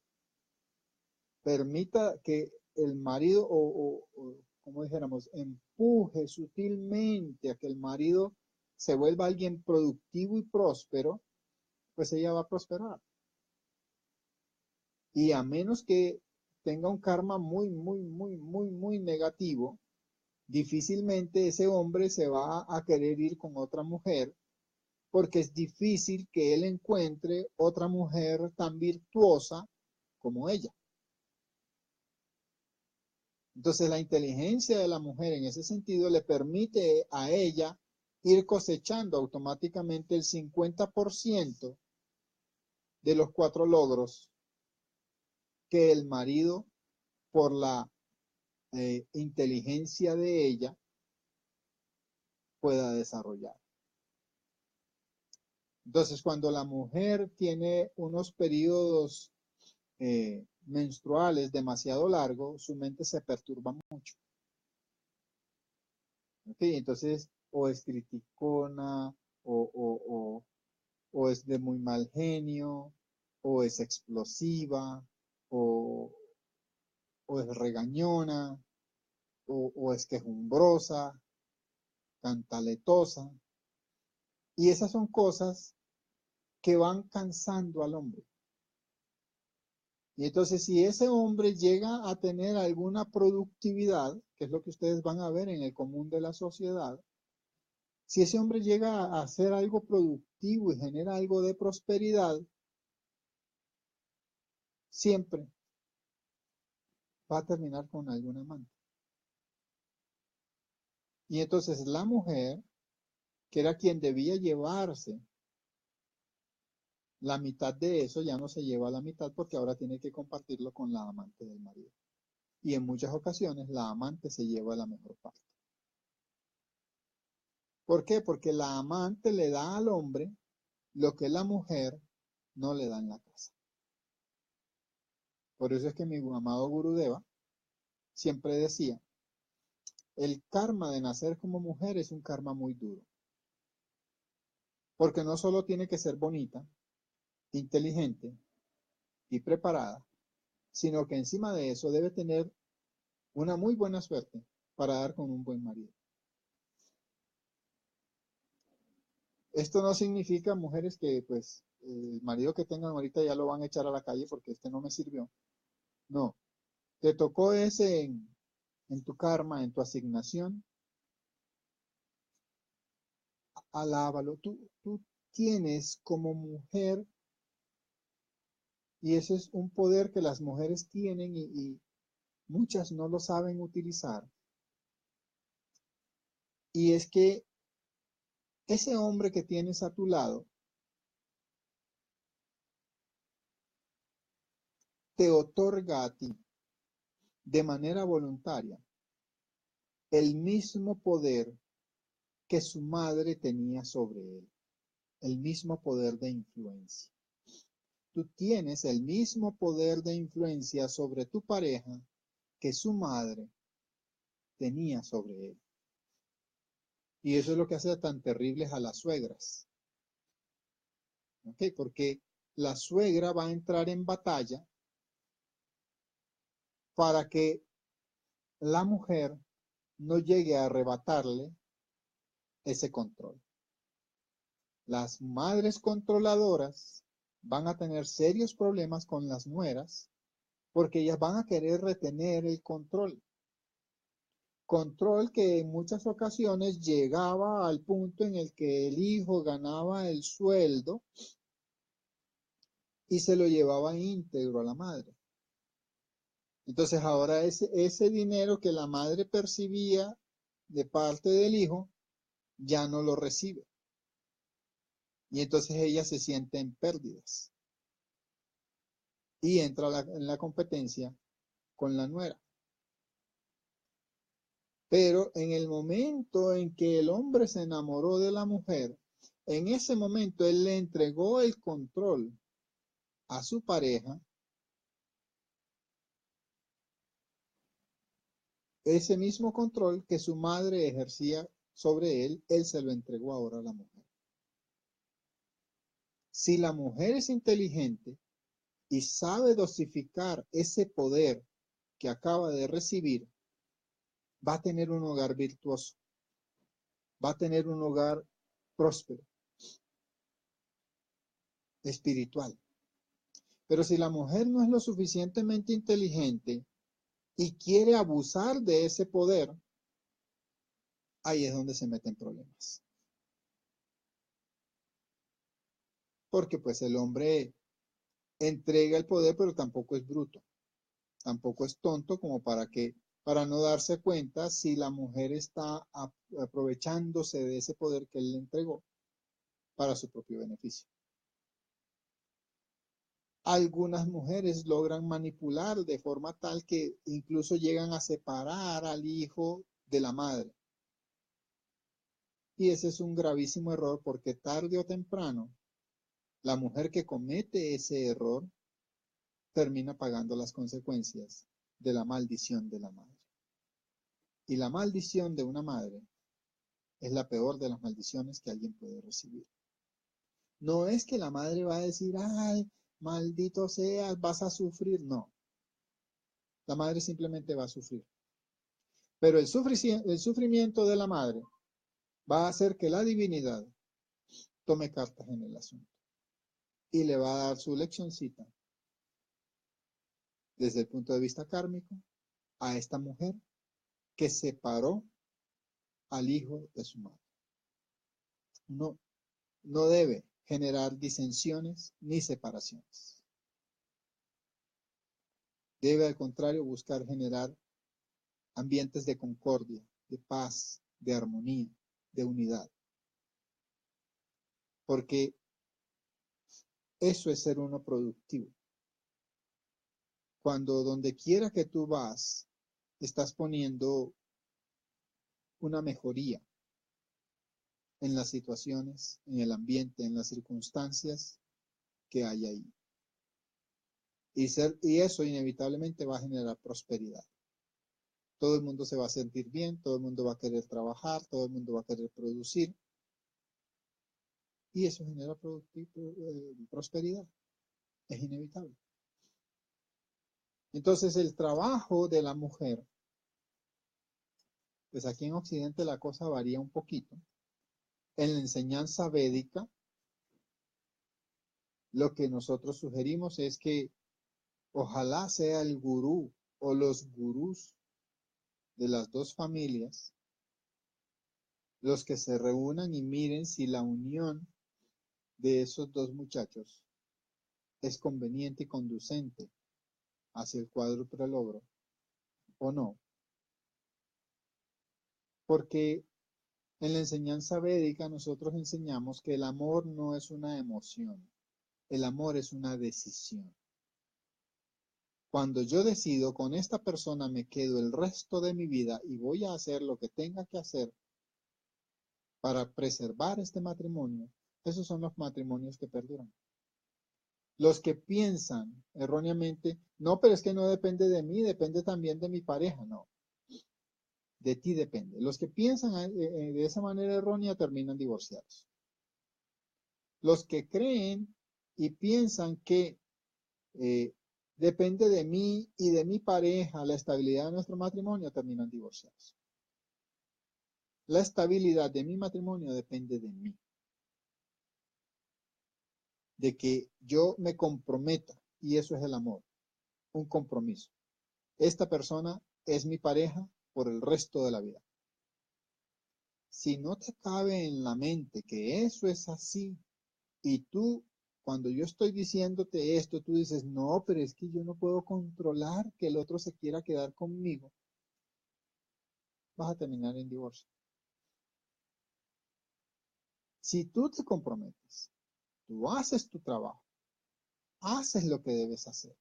permita que el marido o como dijéramos, empuje sutilmente a que el marido se vuelva alguien productivo y próspero, pues ella va a prosperar. Y a menos que tenga un karma muy negativo, difícilmente ese hombre se va a querer ir con otra mujer porque es difícil que él encuentre otra mujer tan virtuosa como ella. Entonces la inteligencia de la mujer en ese sentido le permite a ella ir cosechando automáticamente el 50% de los 4 logros que el marido, por la inteligencia de ella, pueda desarrollar. Entonces, cuando la mujer tiene unos periodos menstruales demasiado largos, su mente se perturba mucho. ¿Okay? Entonces, o es criticona, o es de muy mal genio, o es explosiva, o, o es regañona, o es quejumbrosa, cantaletosa. Y esas son cosas que van cansando al hombre. Y entonces si ese hombre llega a tener alguna productividad, que es lo que ustedes van a ver en el común de la sociedad, si ese hombre llega a hacer algo productivo y genera algo de prosperidad, siempre va a terminar con algún amante. Y entonces la mujer, que era quien debía llevarse la mitad de eso, ya no se lleva la mitad porque ahora tiene que compartirlo con la amante del marido. Y en muchas ocasiones la amante se lleva la mejor parte. ¿Por qué? Porque la amante le da al hombre lo que la mujer no le da en la casa. Por eso es que mi amado Gurudeva siempre decía, el karma de nacer como mujer es un karma muy duro. Porque no solo tiene que ser bonita, inteligente y preparada, sino que encima de eso debe tener una muy buena suerte para dar con un buen marido. Esto no significa, mujeres, que pues el marido que tengan ahorita ya lo van a echar a la calle porque este no me sirvió. No, te tocó ese en tu karma, en tu asignación, alábalo. Tú tienes como mujer, y ese es un poder que las mujeres tienen y muchas no lo saben utilizar. Y es que ese hombre que tienes a tu lado te otorga a ti de manera voluntaria el mismo poder que su madre tenía sobre él. el mismo poder de influencia. Tú tienes el mismo poder de influencia sobre tu pareja que su madre tenía sobre él. Y eso es lo que hace tan terribles a las suegras. ¿Ok? Porque la suegra va a entrar en batalla para que la mujer no llegue a arrebatarle ese control. Las madres controladoras van a tener serios problemas con las nueras porque ellas van a querer retener el control. Control que en muchas ocasiones llegaba al punto en el que el hijo ganaba el sueldo y se lo llevaba íntegro a la madre. Entonces ahora ese dinero que la madre percibía de parte del hijo ya no lo recibe. Y entonces ella se siente en pérdidas y entra en la competencia con la nuera. Pero en el momento en que el hombre se enamoró de la mujer, en ese momento él le entregó el control a su pareja. Ese mismo control que su madre ejercía sobre él, él se lo entregó ahora a la mujer. Si la mujer es inteligente y sabe dosificar ese poder que acaba de recibir, va a tener un hogar virtuoso, va a tener un hogar próspero, espiritual. Pero si la mujer no es lo suficientemente inteligente y quiere abusar de ese poder, ahí es donde se meten problemas. Porque pues el hombre entrega el poder, pero tampoco es bruto, tampoco es tonto como para no darse cuenta si la mujer está aprovechándose de ese poder que él le entregó para su propio beneficio. Algunas mujeres logran manipular de forma tal que incluso llegan a separar al hijo de la madre. Y ese es un gravísimo error porque tarde o temprano la mujer que comete ese error termina pagando las consecuencias de la maldición de la madre. Y la maldición de una madre es la peor de las maldiciones que alguien puede recibir. No es que la madre va a decir, ay, maldito seas, vas a sufrir. No. La madre simplemente va a sufrir. Pero el sufrimiento de la madre va a hacer que la divinidad tome cartas en el asunto y le va a dar su leccioncita desde el punto de vista kármico a esta mujer que separó al hijo de su madre. No, no debe generar disensiones ni separaciones. Debe, al contrario, buscar generar ambientes de concordia, de paz, de armonía, de unidad. Porque eso es ser uno productivo. Cuando donde quiera que tú vas, estás poniendo una mejoría en las situaciones, en el ambiente, en las circunstancias que hay ahí. Y eso inevitablemente va a generar prosperidad. Todo el mundo se va a sentir bien, todo el mundo va a querer trabajar, todo el mundo va a querer producir. Y eso genera prosperidad. Es inevitable. Entonces el trabajo de la mujer, pues aquí en Occidente la cosa varía un poquito. En la enseñanza védica, lo que nosotros sugerimos es que ojalá sea el gurú o los gurús de las dos familias los que se reúnan y miren si la unión de esos dos muchachos es conveniente y conducente hacia el cuádruple logro o no. Porque en la enseñanza védica nosotros enseñamos que el amor no es una emoción, el amor es una decisión. Cuando yo decido con esta persona me quedo el resto de mi vida y voy a hacer lo que tenga que hacer para preservar este matrimonio, Esos son los matrimonios que perduran. Los que piensan erróneamente, no, pero es que no depende de mí, depende también de mi pareja. No, de ti depende. Los que piensan de esa manera errónea terminan divorciados. Los que creen y piensan que depende de mí y de mi pareja la estabilidad de nuestro matrimonio terminan divorciados. La estabilidad de mi matrimonio depende de mí. De que yo me comprometa, y eso es el amor, un compromiso. Esta persona es mi pareja por el resto de la vida. Si no te cabe en la mente que eso es así, y tú, cuando yo estoy diciéndote esto, tú dices, no, pero es que yo no puedo controlar que el otro se quiera quedar conmigo, vas a terminar en divorcio. Si tú te comprometes, tú haces tu trabajo, haces lo que debes hacer,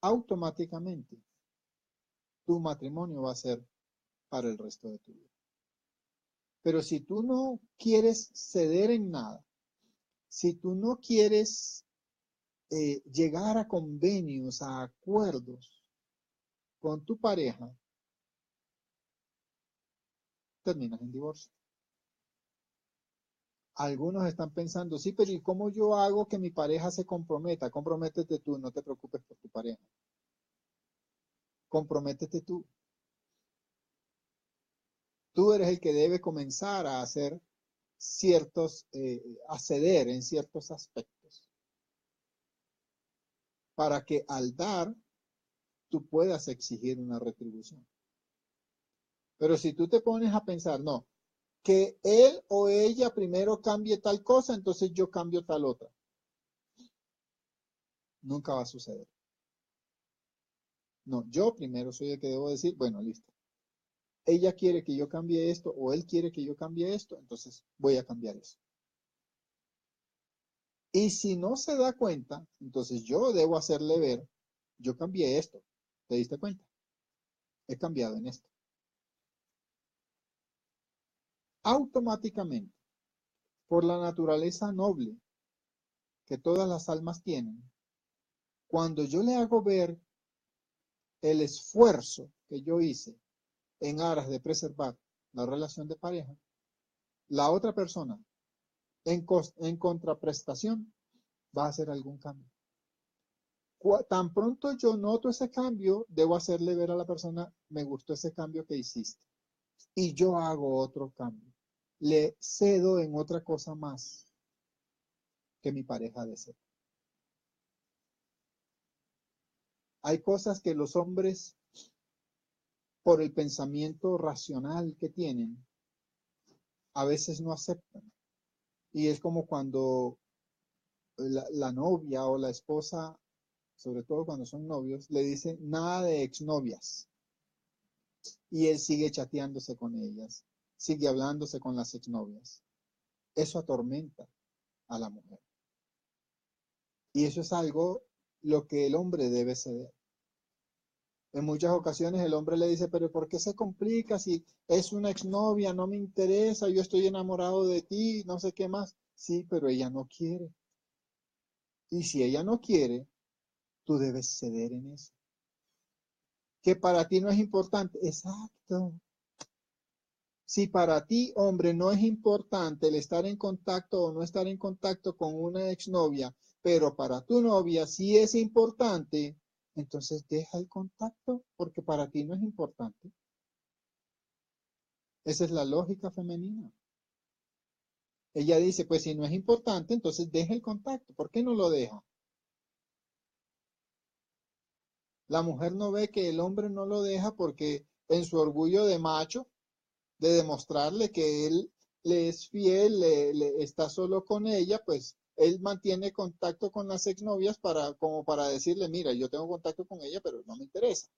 automáticamente tu matrimonio va a ser para el resto de tu vida. Pero si tú no quieres ceder en nada, si tú no quieres llegar a convenios, a acuerdos con tu pareja, terminas en divorcio. Algunos están pensando, sí, pero ¿y cómo yo hago que mi pareja se comprometa? Comprométete tú, no te preocupes por tu pareja. Comprométete tú. Tú eres el que debe comenzar a hacer a ceder en ciertos aspectos, para que al dar, tú puedas exigir una retribución. Pero si tú te pones a pensar, no, que él o ella primero cambie tal cosa, entonces yo cambio tal otra. Nunca va a suceder. No, yo primero soy el que debo decir, bueno, listo. Ella quiere que yo cambie esto o él quiere que yo cambie esto, entonces voy a cambiar eso. Y si no se da cuenta, entonces yo debo hacerle ver, yo cambié esto. ¿Te diste cuenta? He cambiado en esto. Automáticamente, por la naturaleza noble que todas las almas tienen, cuando yo le hago ver el esfuerzo que yo hice en aras de preservar la relación de pareja, la otra persona en contraprestación va a hacer algún cambio. Tan pronto yo noto ese cambio, debo hacerle ver a la persona, me gustó ese cambio que hiciste. Y yo hago otro cambio. Le cedo en otra cosa más que mi pareja desea. Hay cosas que los hombres, por el pensamiento racional que tienen, a veces no aceptan. Y es como cuando la novia o la esposa, sobre todo cuando son novios, le dice nada de exnovias. Y él sigue chateándose con ellas, sigue hablándose con las exnovias. Eso atormenta a la mujer. Y eso es algo lo que el hombre debe ceder. En muchas ocasiones el hombre le dice, pero ¿por qué se complica si es una exnovia? No me interesa, yo estoy enamorado de ti, no sé qué más. Sí, pero ella no quiere. Y si ella no quiere, tú debes ceder en eso. Que para ti no es importante. Exacto. Si para ti, hombre, no es importante el estar en contacto o no estar en contacto con una exnovia, pero para tu novia sí es importante, entonces deja el contacto porque para ti no es importante. Esa es la lógica femenina. Ella dice, pues si no es importante, entonces deja el contacto. ¿Por qué no lo deja? La mujer no ve que el hombre no lo deja porque en su orgullo de macho, de demostrarle que él le es fiel, le está solo con ella, pues él mantiene contacto con las exnovias como para decirle, mira, yo tengo contacto con ella, pero no me interesa.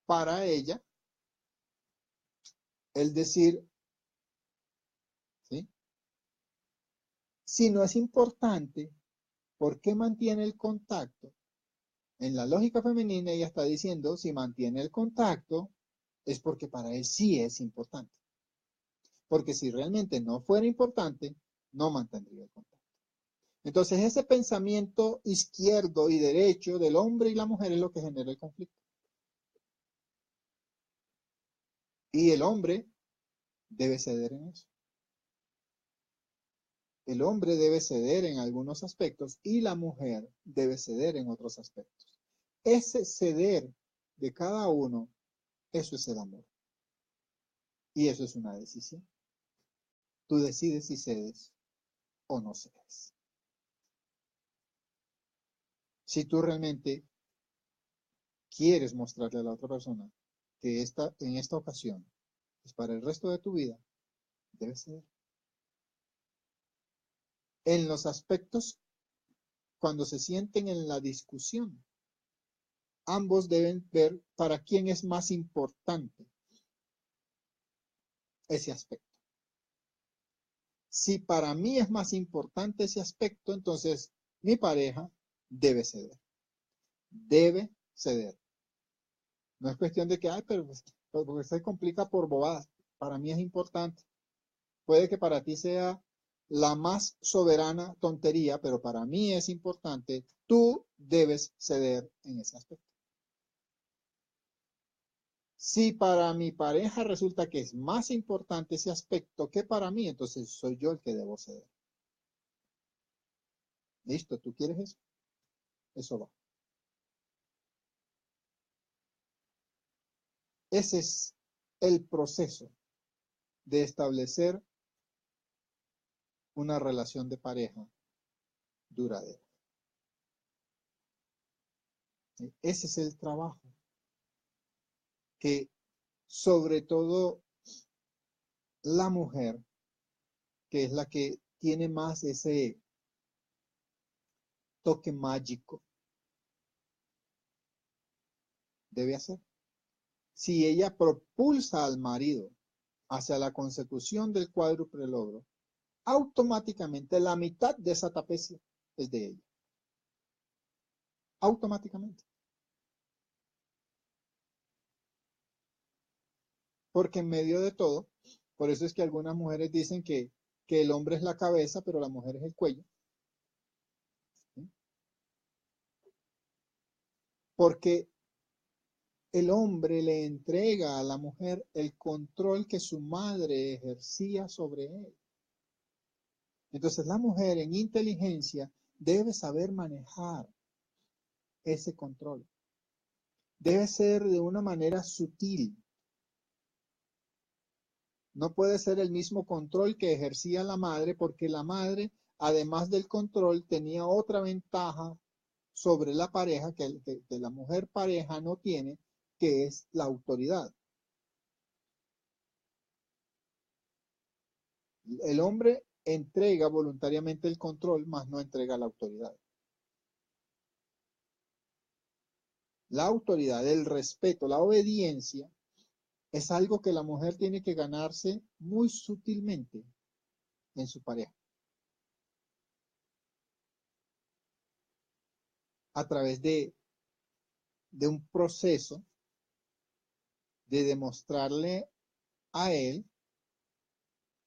Para ella, el decir, ¿sí? Si no es importante, ¿por qué mantiene el contacto? En la lógica femenina ella está diciendo, si mantiene el contacto, es porque para él sí es importante. Porque si realmente no fuera importante, no mantendría el contacto. Entonces, ese pensamiento izquierdo y derecho del hombre y la mujer es lo que genera el conflicto. Y el hombre debe ceder en eso. El hombre debe ceder en algunos aspectos y la mujer debe ceder en otros aspectos. Ese ceder de cada uno, eso es el amor. Y eso es una decisión. Tú decides si cedes o no cedes. Si tú realmente quieres mostrarle a la otra persona que en esta ocasión es para el resto de tu vida, debes ceder. En los aspectos, cuando se sienten en la discusión, ambos deben ver para quién es más importante ese aspecto. Si para mí es más importante ese aspecto, entonces mi pareja debe ceder. Debe ceder. No es cuestión de que, ay, pero porque se complica por bobadas. Para mí es importante. Puede que para ti sea la más soberana tontería, pero para mí es importante. Tú debes ceder en ese aspecto. Si para mi pareja resulta que es más importante ese aspecto que para mí, entonces soy yo el que debo ceder. ¿Listo? ¿Tú quieres eso? Eso va. Ese es el proceso de establecer una relación de pareja duradera. Ese es el trabajo que sobre todo la mujer, que es la que tiene más ese toque mágico, debe hacer. Si ella propulsa al marido hacia la consecución del cuádruple logro, automáticamente la mitad de esa tapecia es de ella. Automáticamente. Porque en medio de todo, por eso es que algunas mujeres dicen que el hombre es la cabeza, pero la mujer es el cuello. ¿Sí? Porque el hombre le entrega a la mujer el control que su madre ejercía sobre él. Entonces la mujer en inteligencia debe saber manejar ese control. Debe ser de una manera sutil. No puede ser el mismo control que ejercía la madre, porque la madre, además del control, tenía otra ventaja sobre la pareja que la mujer pareja no tiene, que es la autoridad. El hombre entrega voluntariamente el control, mas no entrega la autoridad. La autoridad, el respeto, la obediencia es algo que la mujer tiene que ganarse muy sutilmente en su pareja. A través de un proceso de demostrarle a él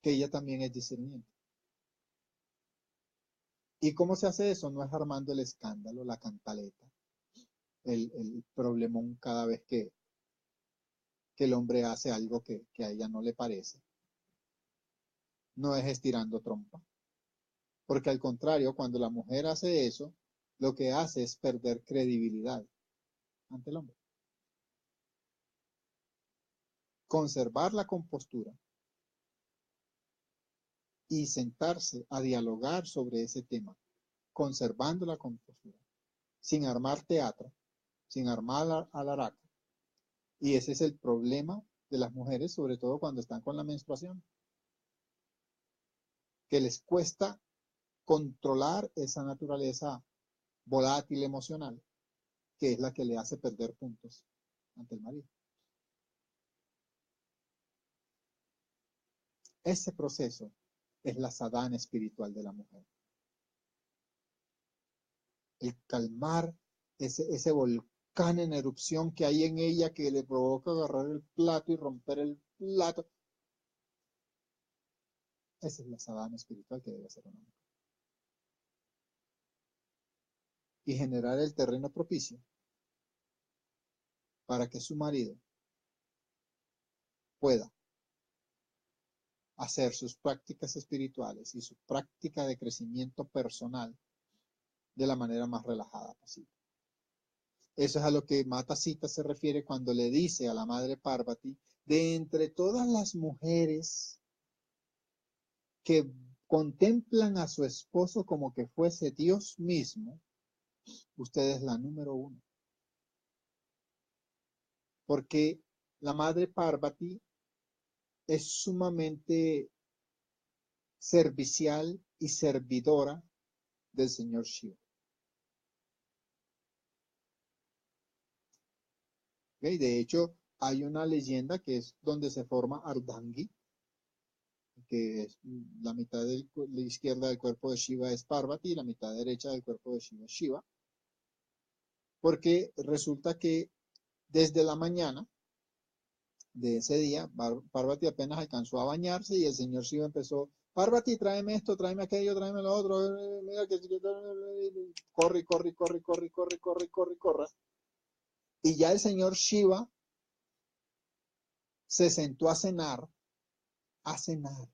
que ella también es discerniente. ¿Y cómo se hace eso? No es armando el escándalo, la cantaleta, el problemón cada vez que el hombre hace algo que a ella no le parece. No es estirando trompa. Porque al contrario, cuando la mujer hace eso, lo que hace es perder credibilidad ante el hombre. Conservar la compostura y sentarse a dialogar sobre ese tema, conservando la compostura, sin armar teatro, sin armar alaraca. Y ese es el problema de las mujeres, sobre todo cuando están con la menstruación, que les cuesta controlar esa naturaleza volátil emocional, que es la que le hace perder puntos ante el marido. Ese proceso es la sadhana espiritual de la mujer. El calmar ese volcán en erupción que hay en ella que le provoca agarrar el plato y romper el plato. Esa es la sadhana espiritual que debe hacer una mujer. Y generar el terreno propicio para que su marido pueda hacer sus prácticas espirituales y su práctica de crecimiento personal de la manera más relajada posible. Eso es a lo que Mata Sita se refiere cuando le dice a la madre Parvati, de entre todas las mujeres que contemplan a su esposo como que fuese Dios mismo, usted es la número uno. Porque la madre Parvati es sumamente servicial y servidora del señor Shiva. ¿Okay? De hecho, hay una leyenda que es donde se forma Ardhangi, que es la mitad de la izquierda del cuerpo de Shiva es Parvati y la mitad derecha del cuerpo de Shiva es Shiva. Porque resulta que desde la mañana de ese día, Parvati apenas alcanzó a bañarse y el señor Shiva empezó, Parvati, tráeme esto, tráeme aquello, tráeme lo otro, mira que corre, corre, corre, corre, corre, corre, corre, corre. Y ya el señor Shiva se sentó a cenar, a cenar.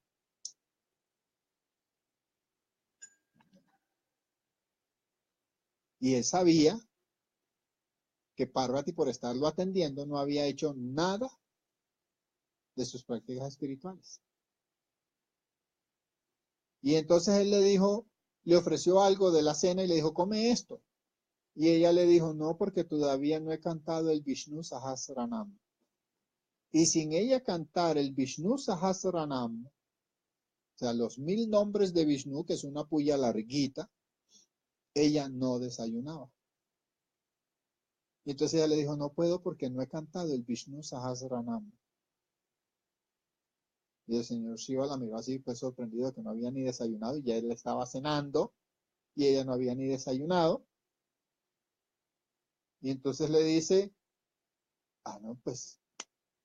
Y él sabía que Parvati, por estarlo atendiendo, no había hecho nada de sus prácticas espirituales. Y entonces él le dijo, le ofreció algo de la cena y le dijo, come esto. Y ella le dijo, no, porque todavía no he cantado el Vishnu Sahasranam. Y sin ella cantar el Vishnu Sahasranam, o sea, los 1000 nombres de Vishnu, que es una puya larguita, ella no desayunaba. Y entonces ella le dijo, no puedo porque no he cantado el Vishnu Sahasranam. Y el señor Shiva la miró así, pues sorprendido que no había ni desayunado, y ya él estaba cenando, y ella no había ni desayunado. Y entonces le dice, no, pues,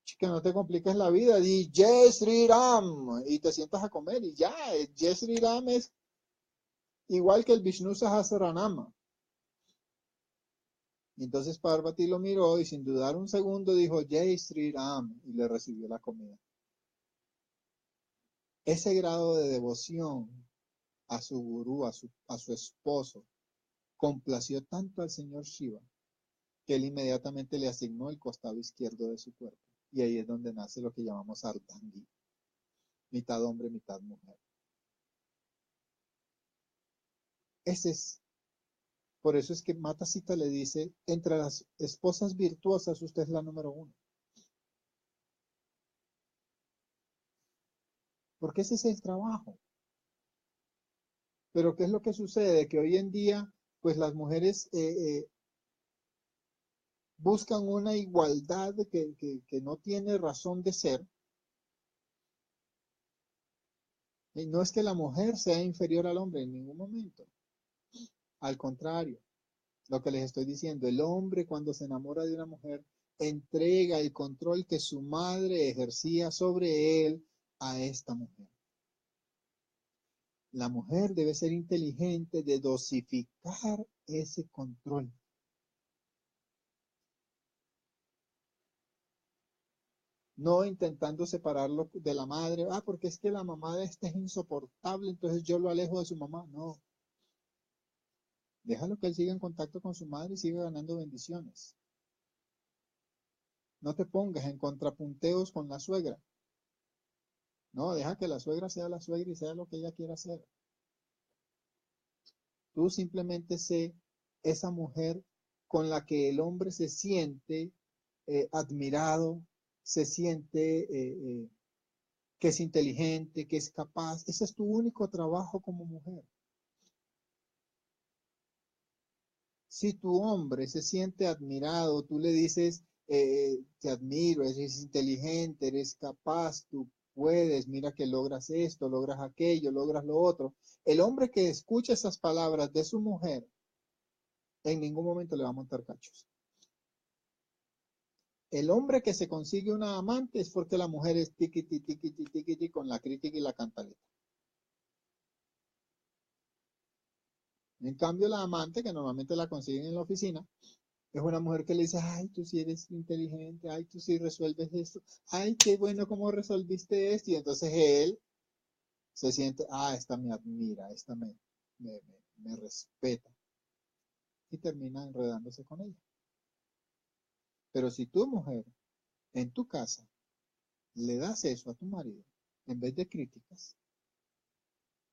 chica, no te compliques la vida, di Jai Sri Ram, y te sientas a comer, y ya, Jai Sri Ram es igual que el Vishnu Sahasranama. Y entonces Parvati lo miró y sin dudar un segundo dijo Jai Sri Ram y le recibió la comida. Ese grado de devoción a su gurú, a su esposo, complació tanto al señor Shiva que él inmediatamente le asignó el costado izquierdo de su cuerpo. Y ahí es donde nace lo que llamamos Ardhangi, mitad hombre, mitad mujer. Ese es, por eso es que Mata Sita le dice, entre las esposas virtuosas usted es la número uno. Porque ese es el trabajo. Pero ¿qué es lo que sucede? Que hoy en día, pues las mujeres buscan una igualdad que no tiene razón de ser. Y no es que la mujer sea inferior al hombre en ningún momento. Al contrario, lo que les estoy diciendo, el hombre cuando se enamora de una mujer entrega el control que su madre ejercía sobre él a esta mujer. La mujer debe ser inteligente de dosificar ese control. No intentando separarlo de la madre, porque es que la mamá de este es insoportable, entonces yo lo alejo de su mamá. No. Déjalo que él siga en contacto con su madre y siga ganando bendiciones. No te pongas en contrapunteos con la suegra. No, deja que la suegra sea la suegra y sea lo que ella quiera hacer. Tú simplemente sé esa mujer con la que el hombre se siente admirado, se siente que es inteligente, que es capaz. Ese es tu único trabajo como mujer. Si tu hombre se siente admirado, tú le dices, te admiro, eres inteligente, eres capaz, tú puedes, mira que logras esto, logras aquello, logras lo otro. El hombre que escucha esas palabras de su mujer, en ningún momento le va a montar cachos. El hombre que se consigue una amante es porque la mujer es tiqui, tiqui, tiqui, tiqui, con la crítica y la cantaleta. En cambio, la amante, que normalmente la consiguen en la oficina, es una mujer que le dice, ay, tú sí eres inteligente, ay, tú sí resuelves esto, ay, qué bueno cómo resolviste esto. Y entonces él se siente, ah, esta me admira, esta me respeta. Y termina enredándose con ella. Pero si tu mujer, en tu casa, le das eso a tu marido, en vez de críticas,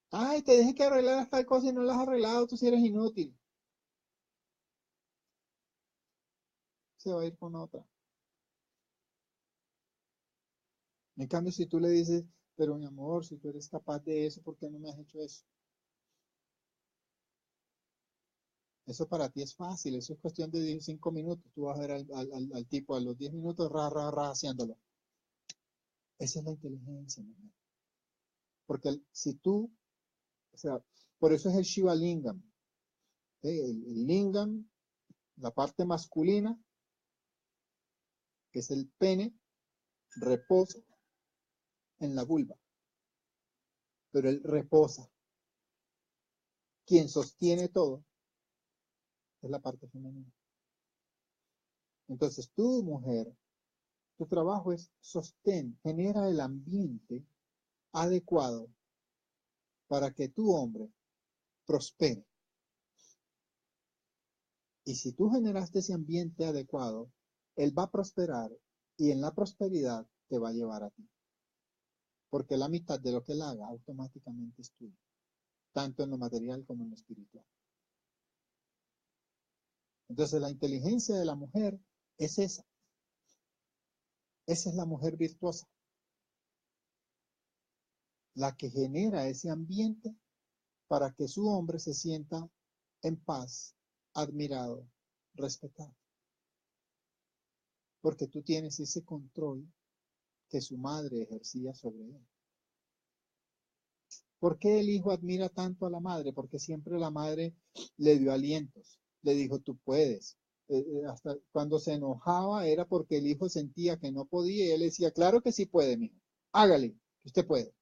ay, te dije que arreglaras tal cosa y no la has arreglado, tú sí eres inútil. Se va a ir con otra. En cambio, si tú le dices, pero mi amor, si tú eres capaz de eso, ¿por qué no me has hecho eso? Eso para ti es fácil, eso es cuestión de 5 minutos. Tú vas a ver al tipo a los 10 minutos, haciéndolo. Esa es la inteligencia, mujer. Porque si tú, o sea, por eso es el Shiva Lingam. El Lingam, la parte masculina, que es el pene, reposa en la vulva. Pero él reposa. Quien sostiene todo es la parte femenina. Entonces, tú, mujer, tu trabajo es sostén, genera el ambiente adecuado para que tu hombre prospere. Y si tú generaste ese ambiente adecuado, él va a prosperar y en la prosperidad te va a llevar a ti. Porque la mitad de lo que él haga automáticamente es tuyo, tanto en lo material como en lo espiritual. Entonces la inteligencia de la mujer es esa. Esa es la mujer virtuosa, la que genera ese ambiente para que su hombre se sienta en paz, admirado, respetado. Porque tú tienes ese control que su madre ejercía sobre él. ¿Por qué el hijo admira tanto a la madre? Porque siempre la madre le dio alientos, le dijo, tú puedes. Hasta cuando se enojaba era porque el hijo sentía que no podía y él decía, claro que sí puede, mijo, hágale, que usted puede.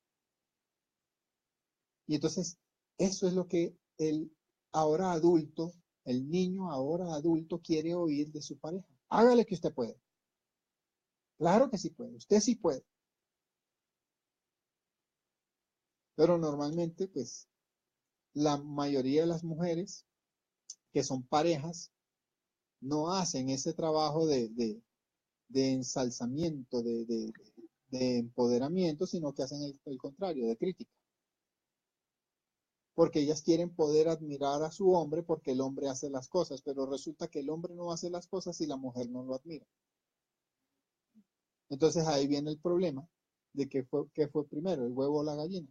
Y entonces, eso es lo que el ahora adulto, el niño ahora adulto quiere oír de su pareja. Hágale que usted puede. Claro que sí puede, usted sí puede. Pero normalmente, pues, la mayoría de las mujeres que son parejas no hacen ese trabajo de ensalzamiento, de empoderamiento, sino que hacen el contrario, de crítica. Porque ellas quieren poder admirar a su hombre porque el hombre hace las cosas, pero resulta que el hombre no hace las cosas y la mujer no lo admira. Entonces ahí viene el problema de qué fue primero, el huevo o la gallina.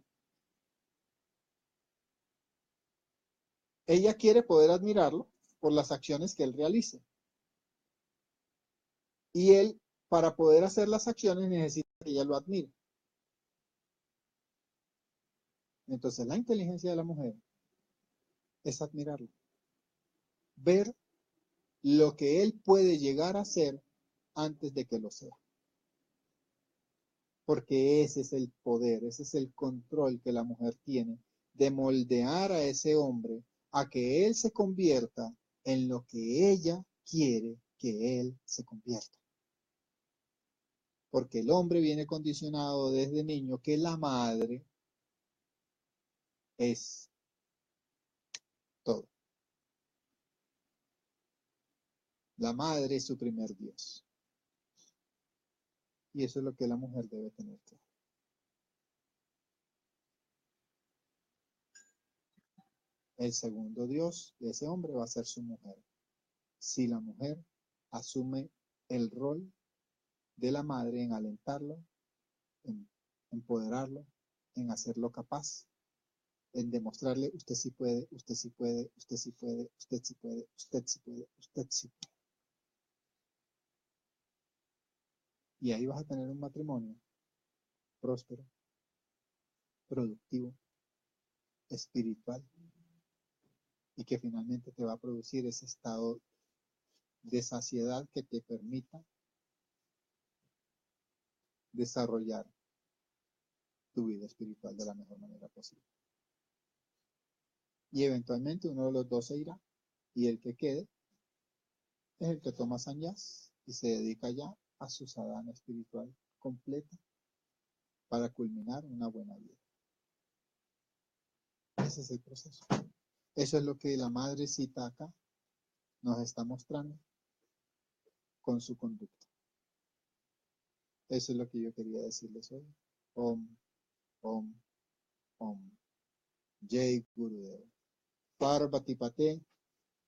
Ella quiere poder admirarlo por las acciones que él realice. Y él, para poder hacer las acciones, necesita que ella lo admire. Entonces la inteligencia de la mujer es admirarlo. Ver lo que él puede llegar a ser antes de que lo sea. Porque ese es el poder, ese es el control que la mujer tiene de moldear a ese hombre a que él se convierta en lo que ella quiere que él se convierta. Porque el hombre viene condicionado desde niño que la madre es todo. La madre es su primer Dios. Y eso es lo que la mujer debe tener claro. El segundo Dios de ese hombre va a ser su mujer. Si la mujer asume el rol de la madre en alentarlo, en empoderarlo, en hacerlo capaz, en demostrarle usted sí puede, usted sí puede, usted sí puede, usted sí puede, usted sí puede, usted sí puede. Y ahí vas a tener un matrimonio próspero, productivo, espiritual y que finalmente te va a producir ese estado de saciedad que te permita desarrollar tu vida espiritual de la mejor manera posible. y eventualmente uno de los dos se irá, y el que quede es el que toma sannyas y se dedica ya a su sadhana espiritual completa para culminar una buena vida. Ese es el proceso. Eso es lo que la madrecita acá nos está mostrando con su conducta. Eso es lo que yo quería decirles hoy. Om, Om, Om. Jai Gurudev. Parvati Pate,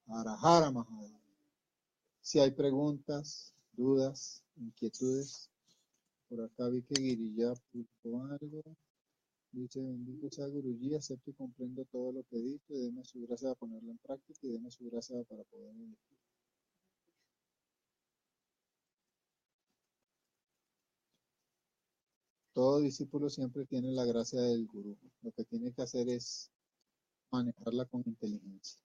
Arahara Mahadev. Si hay preguntas, dudas, inquietudes, por acá vi que Girilla puso algo. Dice, bendito sea Guruji, acepto y comprendo todo lo que he dicho, y déme su gracia para ponerlo en práctica y déme su gracia para poder elegir. Todo discípulo siempre tiene la gracia del gurú. Lo que tiene que hacer es manejarla con inteligencia.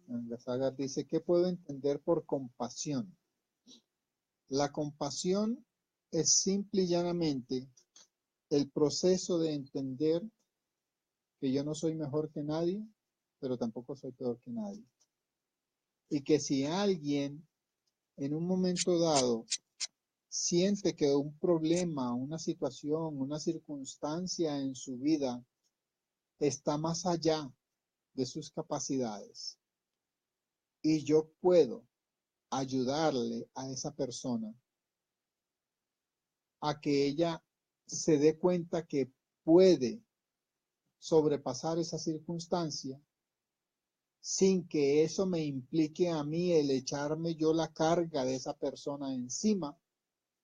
Angasagar dice, ¿qué puedo entender por compasión? La compasión es simple y llanamente el proceso de entender que yo no soy mejor que nadie, pero tampoco soy peor que nadie. Y que si alguien en un momento dado siente que un problema, una situación, una circunstancia en su vida está más allá de sus capacidades y yo puedo ayudarle a esa persona a que ella se dé cuenta que puede sobrepasar esa circunstancia sin que eso me implique a mí el echarme yo la carga de esa persona encima,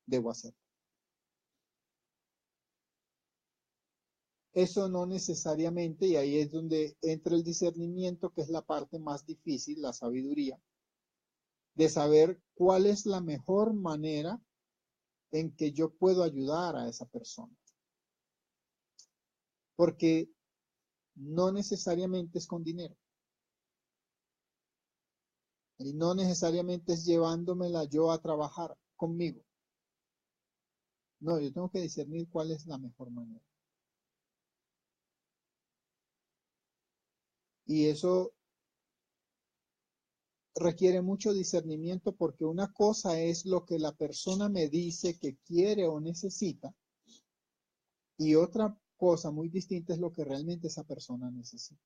debo hacerlo. Eso no necesariamente, y ahí es donde entra el discernimiento, que es la parte más difícil, la sabiduría, de saber cuál es la mejor manera en que yo puedo ayudar a esa persona. Porque no necesariamente es con dinero. Y no necesariamente es llevándomela yo a trabajar conmigo. No, yo tengo que discernir cuál es la mejor manera. Y eso requiere mucho discernimiento porque una cosa es lo que la persona me dice que quiere o necesita y otra cosa muy distinta es lo que realmente esa persona necesita.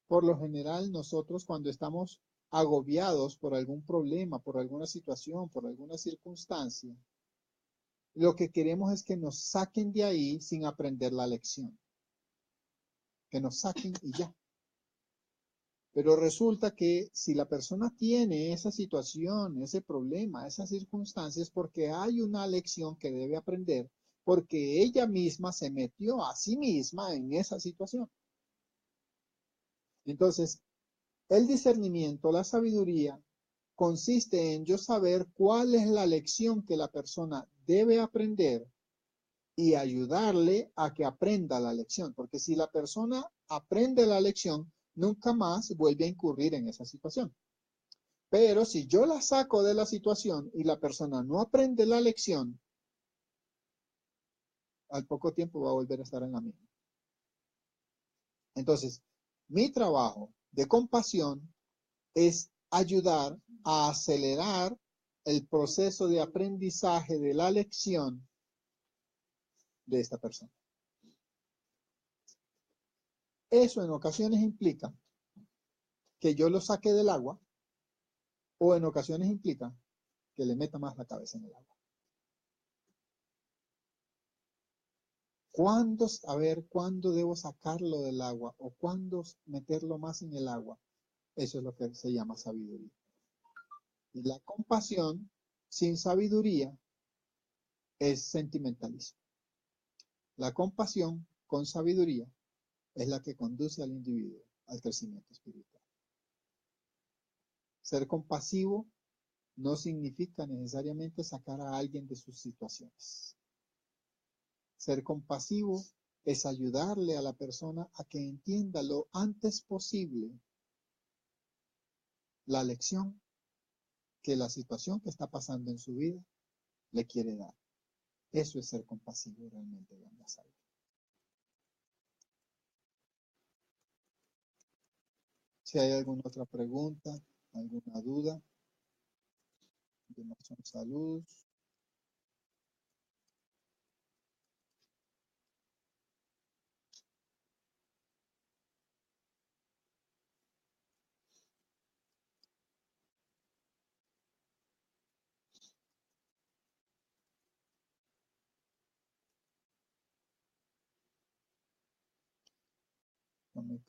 Por lo general, nosotros cuando estamos agobiados por algún problema, por alguna situación, por alguna circunstancia, lo que queremos es que nos saquen de ahí sin aprender la lección. Que nos saquen y ya. Pero resulta que si la persona tiene esa situación, ese problema, esas circunstancias, porque hay una lección que debe aprender, porque ella misma se metió a sí misma en esa situación. Entonces, el discernimiento, la sabiduría, consiste en yo saber cuál es la lección que la persona debe aprender y ayudarle a que aprenda la lección. Porque si la persona aprende la lección, nunca más vuelve a incurrir en esa situación. Pero si yo la saco de la situación y la persona no aprende la lección, al poco tiempo va a volver a estar en la misma. Entonces, mi trabajo de compasión es ayudar a acelerar el proceso de aprendizaje de la lección de esta persona. Eso en ocasiones implica que yo lo saque del agua o en ocasiones implica que le meta más la cabeza en el agua. ¿Cuándo saber cuándo debo sacarlo del agua o cuándo meterlo más en el agua? Eso es lo que se llama sabiduría. Y la compasión sin sabiduría es sentimentalismo. La compasión con sabiduría es la que conduce al individuo al crecimiento espiritual. Ser compasivo no significa necesariamente sacar a alguien de sus situaciones. Ser compasivo es ayudarle a la persona a que entienda lo antes posible la lección que la situación que está pasando en su vida le quiere dar. Eso es ser compasivo realmente, Gangasai. Si hay alguna otra pregunta, alguna duda, demás son saludos.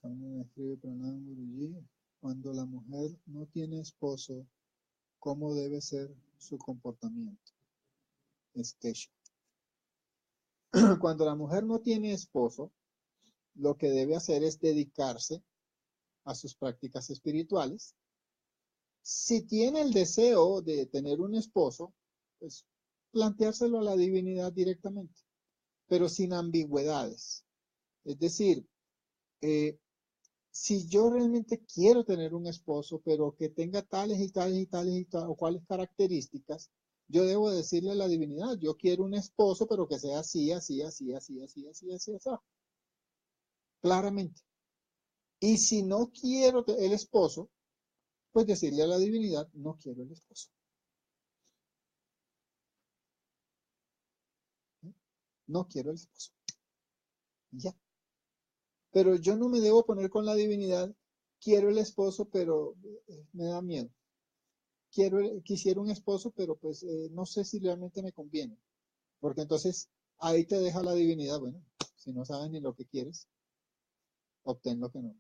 Me escribe Pranam Guruji. Cuando la mujer no tiene esposo, ¿cómo debe ser su comportamiento? Es Kesha. Cuando la mujer no tiene esposo, lo que debe hacer es dedicarse a sus prácticas espirituales. Si tiene el deseo de tener un esposo, pues planteárselo a la divinidad directamente, pero sin ambigüedades. Es decir, si yo realmente quiero tener un esposo, pero que tenga tales y tales y tales y o cuales características, yo debo decirle a la divinidad, yo quiero un esposo, pero que sea así, así, así, así, así, así, así, así, claramente. Y si no quiero el esposo, pues decirle a la divinidad, no quiero el esposo. No quiero el esposo. Ya. Pero yo no me debo poner con la divinidad, quiero el esposo, pero me da miedo. Quisiera un esposo, pero pues no sé si realmente me conviene. Porque entonces ahí te deja la divinidad. Bueno, si no sabes ni lo que quieres, obtén lo que no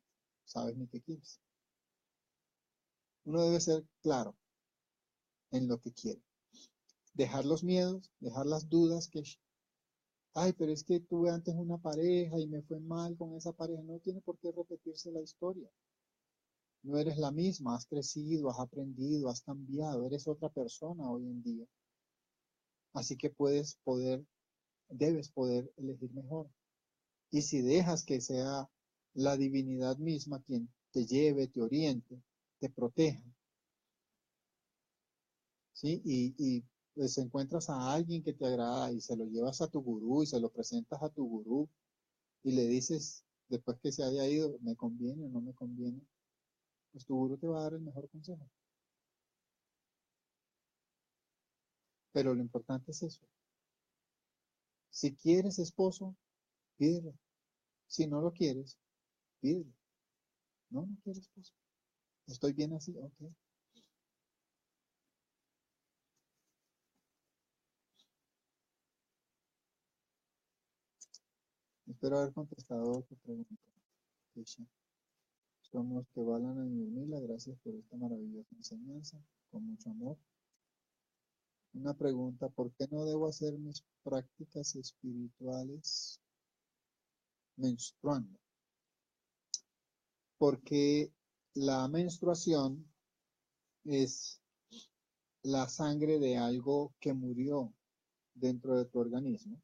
sabes ni qué quieres. Uno debe ser claro en lo que quiere. Dejar los miedos, dejar las dudas que, ay, pero es que tuve antes una pareja y me fue mal con esa pareja. No tiene por qué repetirse la historia. No eres la misma, has crecido, has aprendido, has cambiado, eres otra persona hoy en día. Así que debes poder elegir mejor. Y si dejas que sea la divinidad misma quien te lleve, te oriente, te proteja, ¿sí? Y pues encuentras a alguien que te agrada y se lo llevas a tu gurú y se lo presentas a tu gurú y le dices, después que se haya ido, ¿me conviene o no me conviene? Pues tu gurú te va a dar el mejor consejo. Pero lo importante es eso. Si quieres esposo, pídelo. Si no lo quieres, pídelo. No, no quieres esposo. Estoy bien así, ok. Espero haber contestado tu pregunta, Keisha. Somos que Balan en Yurmila, gracias por esta maravillosa enseñanza, con mucho amor. Una pregunta, ¿por qué no debo hacer mis prácticas espirituales menstruando? Porque la menstruación es la sangre de algo que murió dentro de tu organismo,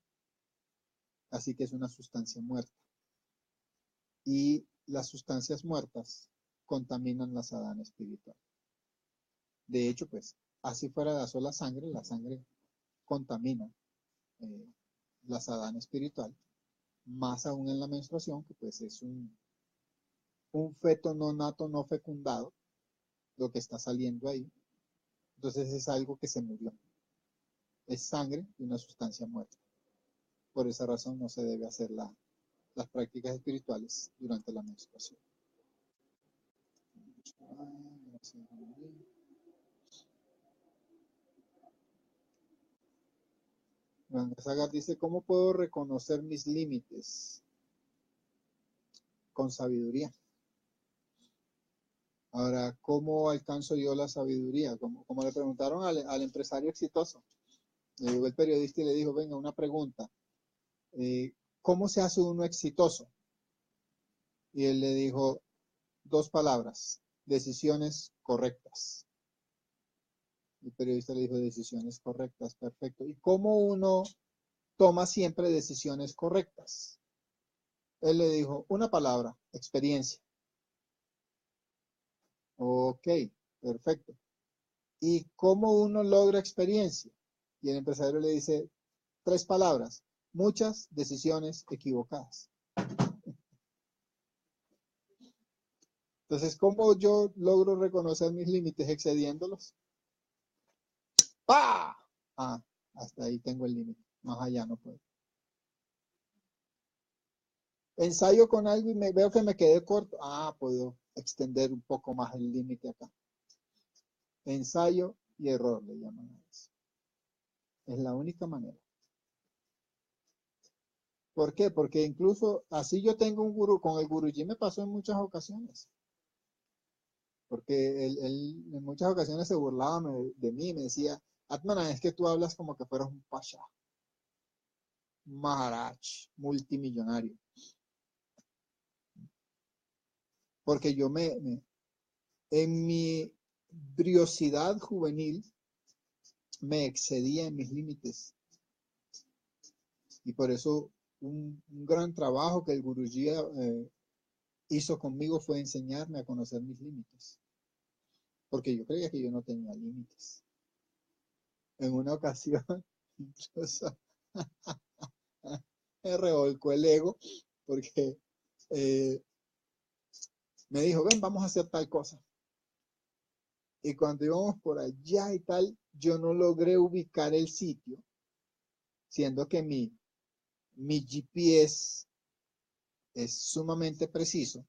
así que es una sustancia muerta. Y las sustancias muertas contaminan la sadhana espiritual. De hecho, pues, así fuera la sangre contamina la sadhana espiritual, más aún en la menstruación, que pues es un feto no nato, no fecundado, lo que está saliendo ahí. Entonces es algo que se murió. Es sangre y una sustancia muerta. Por esa razón no se debe hacer las prácticas espirituales durante la menstruación. Sagar dice, ¿cómo puedo reconocer mis límites? Con sabiduría. Ahora, ¿cómo alcanzo yo la sabiduría? Como le preguntaron al empresario exitoso. Le llegó el periodista y le dijo, venga, una pregunta. ¿Cómo se hace uno exitoso? Y él le dijo 2 palabras, decisiones correctas. El periodista le dijo decisiones correctas, perfecto. ¿Y cómo uno toma siempre decisiones correctas? Él le dijo una palabra, experiencia. Ok, perfecto. ¿Y cómo uno logra experiencia? Y el empresario le dice 3 palabras: muchas decisiones equivocadas. Entonces, ¿cómo yo logro reconocer mis límites? Excediéndolos. ¡Pah! Ah, hasta ahí tengo el límite. Más allá no puedo. Ensayo con algo y veo que me quedé corto. Ah, puedo extender un poco más el límite acá. Ensayo y error le llaman a eso. Es la única manera. ¿Por qué? Porque incluso así yo tengo un gurú. Con el Guruji me pasó en muchas ocasiones. Porque él en muchas ocasiones se burlaba de mí y me decía: Atmana, es que tú hablas como que fueras un pasha, Maharaj, multimillonario. Porque yo en mi briosidad juvenil me excedía en mis límites. Y por eso un gran trabajo que el Guruji hizo conmigo fue enseñarme a conocer mis límites. Porque yo creía que yo no tenía límites. En una ocasión, incluso me revolcó el ego porque me dijo: ven, vamos a hacer tal cosa. Y cuando íbamos por allá y tal, yo no logré ubicar el sitio, siendo que mi GPS es sumamente preciso.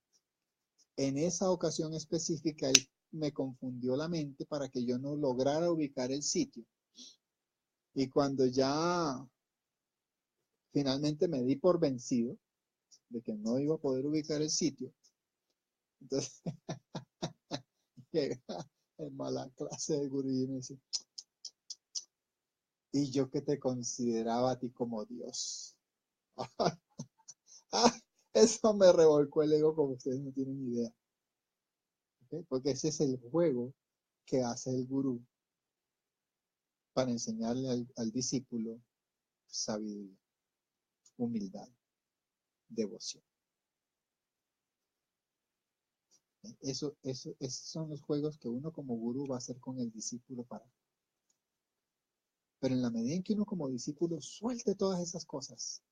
En esa ocasión específica, él me confundió la mente para que yo no lograra ubicar el sitio. Y cuando ya finalmente me di por vencido de que no iba a poder ubicar el sitio, entonces llega el mala clase de gurú y me dice: y yo que te consideraba a ti como Dios. Eso me revolcó el ego como ustedes no tienen idea. ¿Okay? Porque ese es el juego que hace el gurú para enseñarle al discípulo sabiduría, humildad, devoción. Esos son los juegos que uno como gurú va a hacer con el discípulo para. Pero en la medida en que uno como discípulo suelte todas esas cosas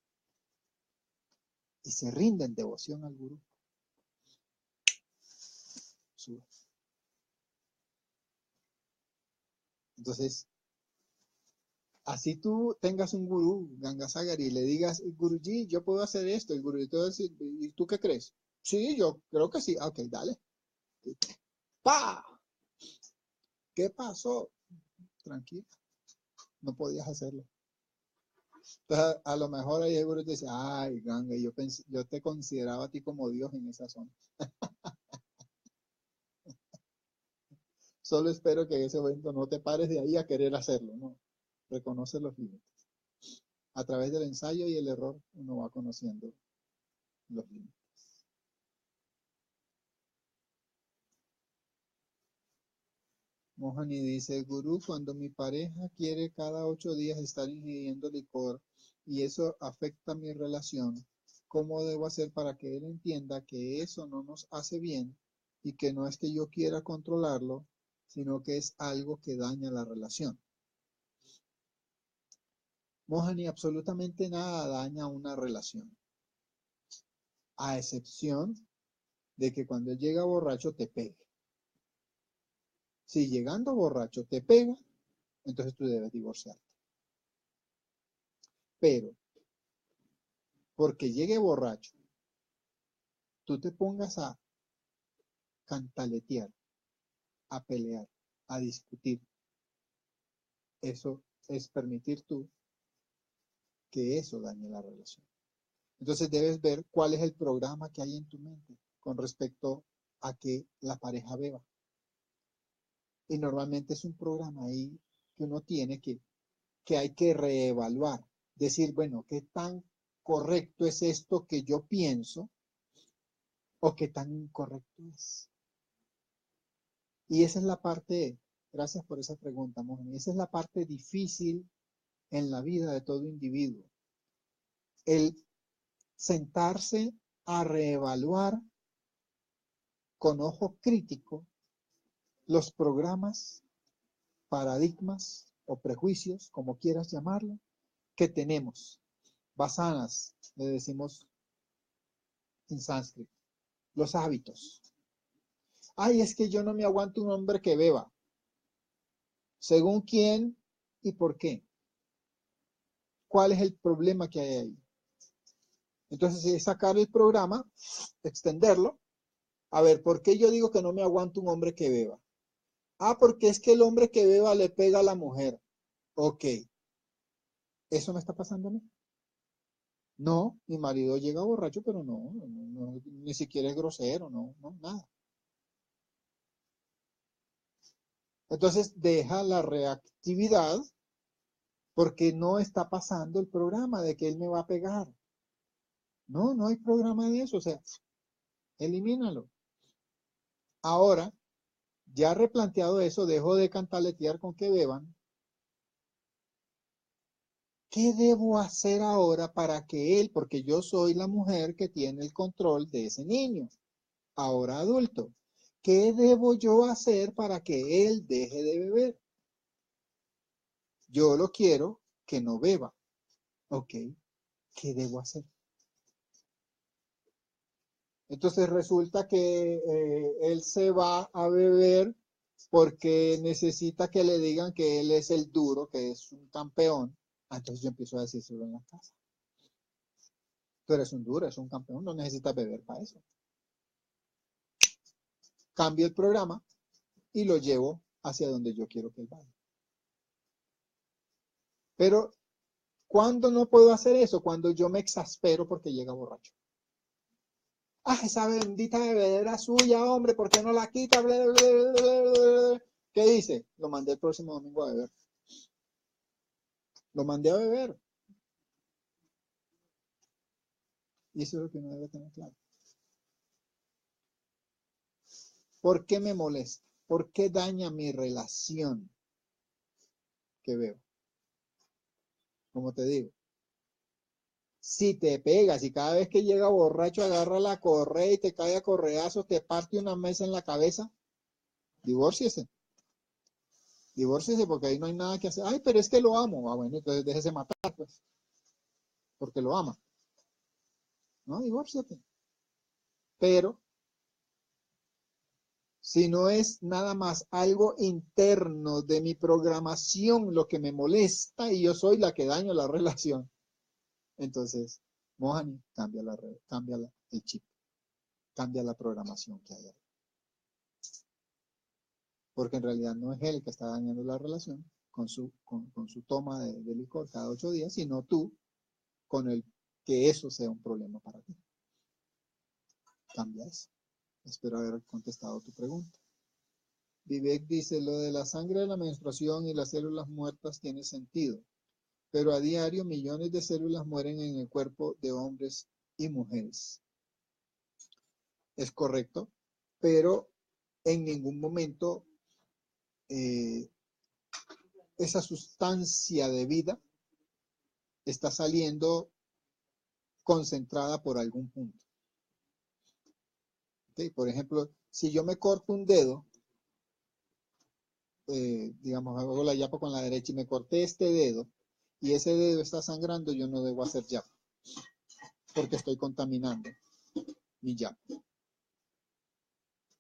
y se rinda en devoción al gurú, sube. Entonces, así tú tengas un gurú, Gangasagari, y le digas: Guruji, yo puedo hacer esto. El gurú te va a decir: ¿y tú qué crees? Sí, yo creo que sí. Ok, dale. ¡Pah! ¿Qué pasó? Tranquilo, no podías hacerlo. Entonces, a lo mejor ahí el gurú te dice: ay, Ganga, yo te consideraba a ti como Dios en esa zona. Solo espero que en ese momento no te pares de ahí a querer hacerlo, no. Reconoce los límites. A través del ensayo y el error uno va conociendo los límites. Mohani dice: Gurú, cuando mi pareja quiere cada 8 días estar ingiriendo licor y eso afecta mi relación, ¿cómo debo hacer para que él entienda que eso no nos hace bien y que no es que yo quiera controlarlo, sino que es algo que daña la relación? Mohani, absolutamente nada daña una relación, a excepción de que cuando él llega borracho te pegue. Si llegando borracho te pega, entonces tú debes divorciarte. Pero porque llegue borracho, tú te pongas a cantaletear, a pelear, a discutir, eso es permitir tú que eso dañe la relación. Entonces debes ver cuál es el programa que hay en tu mente con respecto a que la pareja beba. Y normalmente es un programa ahí que uno tiene que hay que reevaluar. Decir: bueno, ¿qué tan correcto es esto que yo pienso o qué tan incorrecto es? Y esa es la parte, gracias por esa pregunta, Mohani, esa es la parte difícil en la vida de todo individuo. El sentarse a reevaluar con ojo crítico los programas, paradigmas o prejuicios, como quieras llamarlo, que tenemos. Vasanas, le decimos en sánscrito. Los hábitos. Ay, es que yo no me aguanto un hombre que beba. ¿Según quién y por qué? ¿Cuál es el problema que hay ahí? Entonces, es sacar el programa, extenderlo. A ver, ¿por qué yo digo que no me aguanto un hombre que beba? Ah, porque es que el hombre que beba le pega a la mujer. Ok. ¿Eso me está pasando a mí? No, mi marido llega borracho, pero no, ni siquiera es grosero, no, nada. Entonces, deja la reactividad porque no está pasando el programa de que él me va a pegar. No hay programa de eso, o sea, elimínalo. Ahora, ya replanteado eso, dejo de cantaletear con que beban. ¿Qué debo hacer ahora para que él, porque yo soy la mujer que tiene el control de ese niño, ahora adulto? ¿Qué debo yo hacer para que él deje de beber? Yo lo quiero que no beba. Ok, ¿qué debo hacer? Entonces resulta que él se va a beber porque necesita que le digan que él es el duro, que es un campeón. Entonces yo empiezo a decírselo en la casa. Tú eres un duro, eres un campeón, no necesitas beber para eso. Cambio el programa y lo llevo hacia donde yo quiero que él vaya. Pero, ¿cuándo no puedo hacer eso? Cuando yo me exaspero porque llega borracho. Ah, esa bendita bebedera suya, hombre, ¿por qué no la quita? Bla, bla, bla, bla. ¿Qué dice? Lo mandé el próximo domingo a beber. Lo mandé a beber. Y eso es lo que uno debe tener claro. ¿Por qué me molesta? ¿Por qué daña mi relación que veo? Como te digo, si te pegas y cada vez que llega borracho agarra la correa y te cae a correazos, te parte una mesa en la cabeza, divórciese. Divórciese porque ahí no hay nada que hacer. Ay, pero es que lo amo. Ah, bueno, entonces déjese matar, pues, porque lo ama. No, divórciate. Pero si no es nada más algo interno de mi programación lo que me molesta y yo soy la que daño la relación, entonces, Mohani, cambia el chip, cambia la programación que hay ahí. Porque en realidad no es él el que está dañando la relación con su toma de licor cada 8 días, sino tú con el que eso sea un problema para ti. Cambia eso. Espero haber contestado tu pregunta. Vivek dice, lo de la sangre de la menstruación y las células muertas tiene sentido, pero a diario millones de células mueren en el cuerpo de hombres y mujeres. Es correcto, pero en ningún momento esa sustancia de vida está saliendo concentrada por algún punto. ¿Okay? Por ejemplo, si yo me corto un dedo, digamos, hago la yapa con la derecha y me corté este dedo, y ese dedo está sangrando, yo no debo hacer yapa, porque estoy contaminando mi yapa,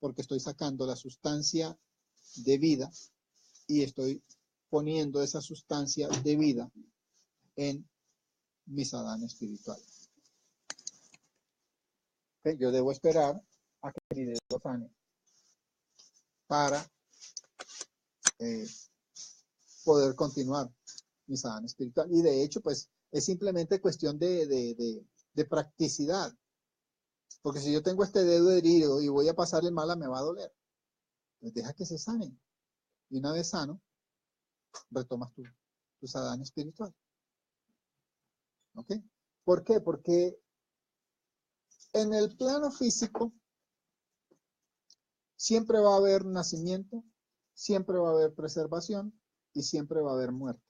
porque estoy sacando la sustancia de vida y estoy poniendo esa sustancia de vida en mi sadhana espiritual. ¿Okay? Yo debo esperar a que mi dedo sane para poder continuar mi sadhana espiritual. Y de hecho, pues es simplemente cuestión de practicidad. Porque si yo tengo este dedo herido y voy a pasarle mala, me va a doler. Pues deja que se sane. Y una vez sano, retomas tu sadhana espiritual. ¿Ok? ¿Por qué? Porque en el plano físico siempre va a haber nacimiento, siempre va a haber preservación y siempre va a haber muerte.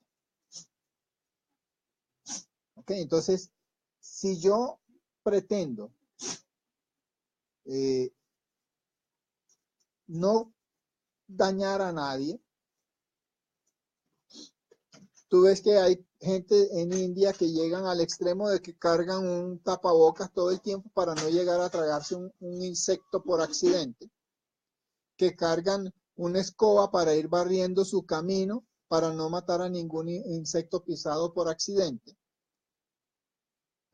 ¿Ok? Entonces, si yo pretendo no dañar a nadie, Tú ves que hay gente en India que llegan al extremo de que cargan un tapabocas todo el tiempo para no llegar a tragarse un insecto por accidente, que cargan una escoba para ir barriendo su camino para no matar a ningún insecto pisado por accidente.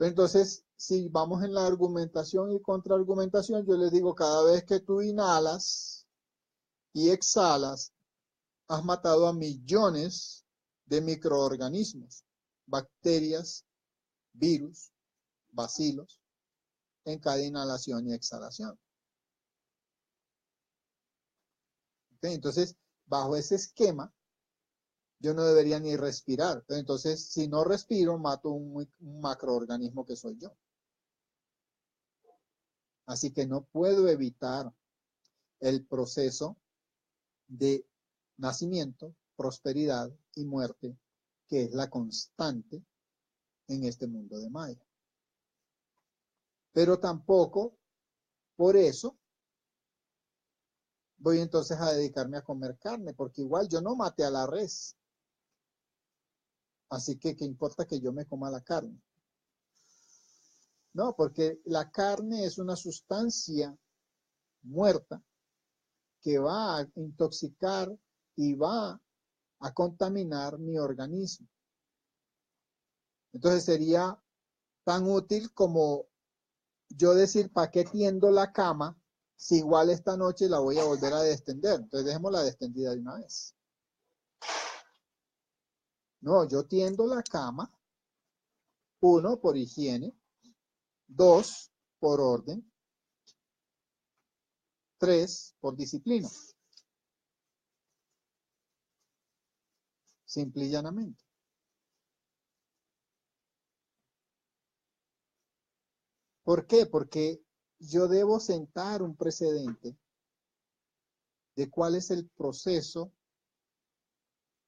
Entonces, si vamos en la argumentación y contraargumentación, yo les digo, cada vez que tú inhalas y exhalas, has matado a millones de microorganismos, bacterias, virus, bacilos, en cada inhalación y exhalación. ¿Okay? Entonces, bajo ese esquema, yo no debería ni respirar. Entonces, si no respiro, mato un macroorganismo que soy yo. Así que no puedo evitar el proceso de nacimiento, prosperidad y muerte, que es la constante en este mundo de Maya. Pero tampoco, por eso, voy entonces a dedicarme a comer carne, porque igual yo no maté a la res. Así que, ¿qué importa que yo me coma la carne? No, porque la carne es una sustancia muerta que va a intoxicar y va a contaminar mi organismo. Entonces sería tan útil como yo decir, ¿para qué tiendo la cama si igual esta noche la voy a volver a destender? Entonces dejémosla destendida de una vez. No, yo tiendo la cama, 1, por higiene, 2, por orden, 3, por disciplina. Simple y llanamente. ¿Por qué? Porque yo debo sentar un precedente de cuál es el proceso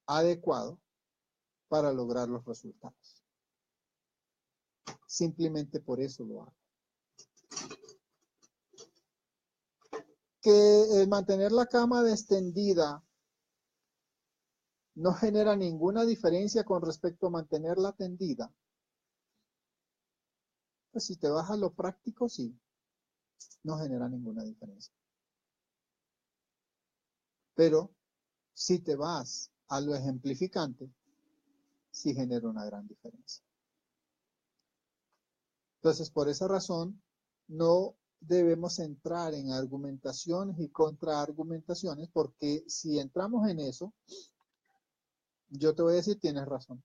adecuado para lograr los resultados. Simplemente por eso lo hago. Que el mantener la cama extendida no genera ninguna diferencia con respecto a mantenerla tendida. Pues si te vas a lo práctico, sí, no genera ninguna diferencia. Pero si te vas a lo ejemplificante, sí genera una gran diferencia. Entonces, por esa razón, no debemos entrar en argumentaciones y contraargumentaciones, porque si entramos en eso, yo te voy a decir, tienes razón.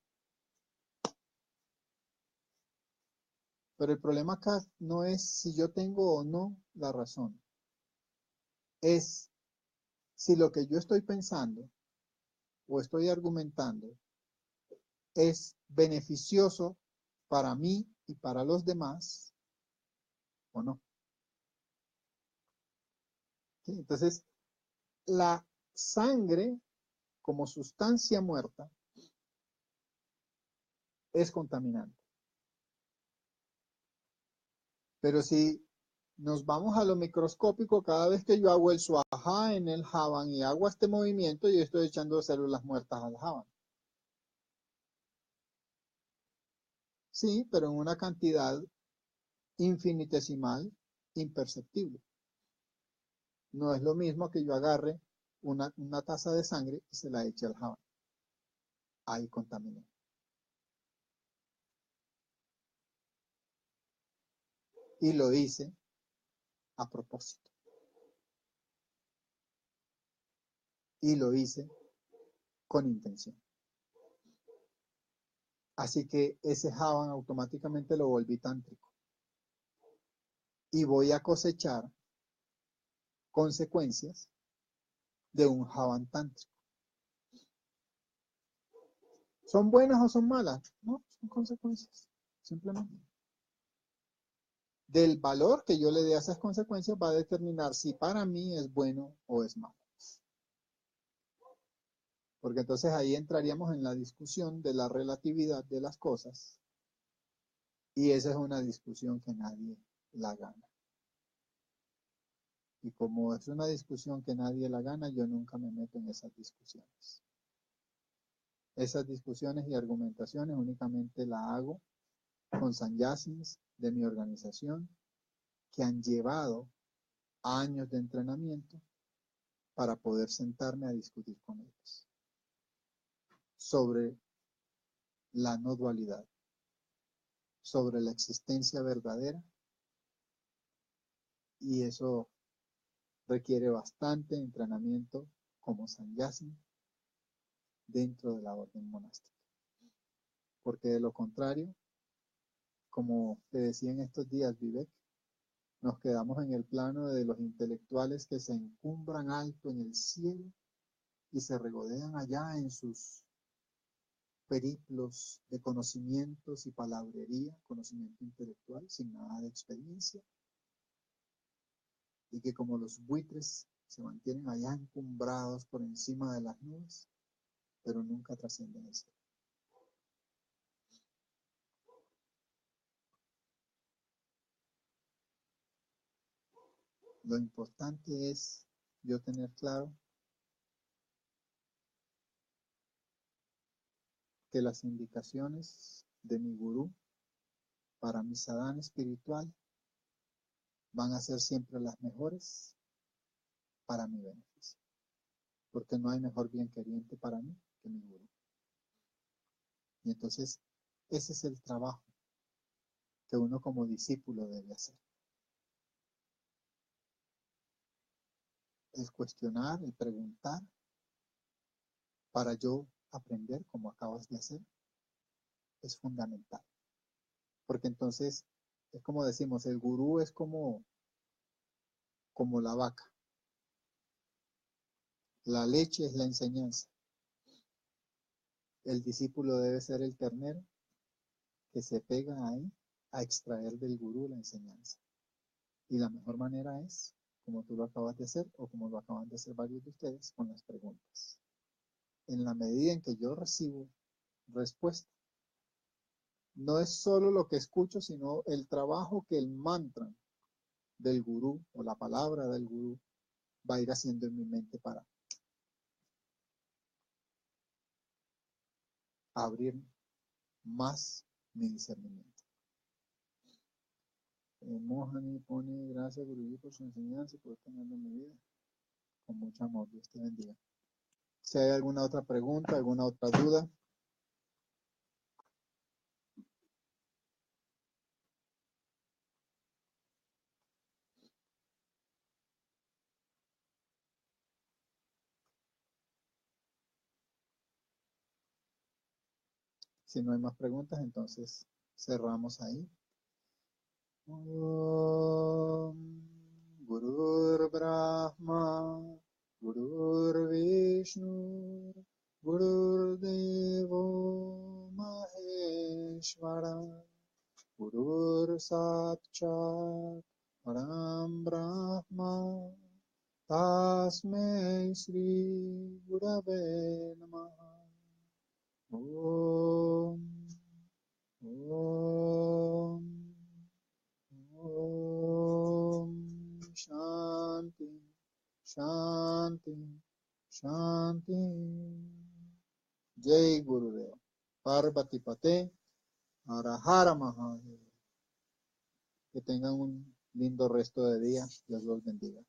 Pero el problema acá no es si yo tengo o no la razón. Es si lo que yo estoy pensando o estoy argumentando es beneficioso para mí y para los demás o no. ¿Sí? Entonces, la sangre como sustancia muerta es contaminante. Pero si nos vamos a lo microscópico, cada vez que yo hago el suajá en el Havan y hago este movimiento, yo estoy echando células muertas al Havan. Sí, pero en una cantidad infinitesimal, imperceptible. No es lo mismo que yo agarre una taza de sangre y se la eche al Havan. Ahí contaminé. Y lo hice a propósito. Y lo hice con intención. Así que ese Havan automáticamente lo volví tántrico. Y voy a cosechar consecuencias de un Havan tántrico. ¿Son buenas o son malas? No, son consecuencias, simplemente. Del valor que yo le dé a esas consecuencias va a determinar si para mí es bueno o es malo. Porque entonces ahí entraríamos en la discusión de la relatividad de las cosas. Y esa es una discusión que nadie la gana. Y como es una discusión que nadie la gana, yo nunca me meto en esas discusiones. Esas discusiones y argumentaciones únicamente la hago con sannyasins de mi organización que han llevado años de entrenamiento para poder sentarme a discutir con ellos sobre la no dualidad, sobre la existencia verdadera, y eso requiere bastante entrenamiento como sannyasin dentro de la orden monástica. Porque de lo contrario, como te decía en estos días, Vivek, nos quedamos en el plano de los intelectuales que se encumbran alto en el cielo y se regodean allá en sus periplos de conocimientos y palabrería, conocimiento intelectual, sin nada de experiencia, y que como los buitres se mantienen allá encumbrados por encima de las nubes, pero nunca trascienden el cielo. Lo importante es yo tener claro que las indicaciones de mi gurú para mi sadhana espiritual van a ser siempre las mejores para mi beneficio, porque no hay mejor bien queriente para mí que mi gurú. Y entonces ese es el trabajo que uno como discípulo debe hacer. El cuestionar, el preguntar, para yo aprender como acabas de hacer, es fundamental. Porque entonces, es como decimos, el gurú es como la vaca. La leche es la enseñanza. El discípulo debe ser el ternero que se pega ahí a extraer del gurú la enseñanza. Y la mejor manera es, como tú lo acabas de hacer, o como lo acaban de hacer varios de ustedes, con las preguntas. En la medida en que yo recibo respuesta, no es solo lo que escucho, sino el trabajo que el mantra del gurú o la palabra del gurú va a ir haciendo en mi mente para abrir más mi discernimiento. Mohani pone gracias Guruji por su enseñanza y por tenerlo en mi vida. Con mucho amor, Dios te bendiga. Si hay alguna otra pregunta, alguna otra duda. Si no hay más preguntas, entonces cerramos ahí. Gurur Brahma, Gurur Vishnu, Gurur Devo Maheshwara, Gurur Sakshat Param Brahma, Tasmai Shri Gurave Namaha. Om Om Om Shanti Shanti Shanti. Jai Gurudev. Parvati Pate Arahara Mahadev. Que tengan un lindo resto de día. Dios los bendiga.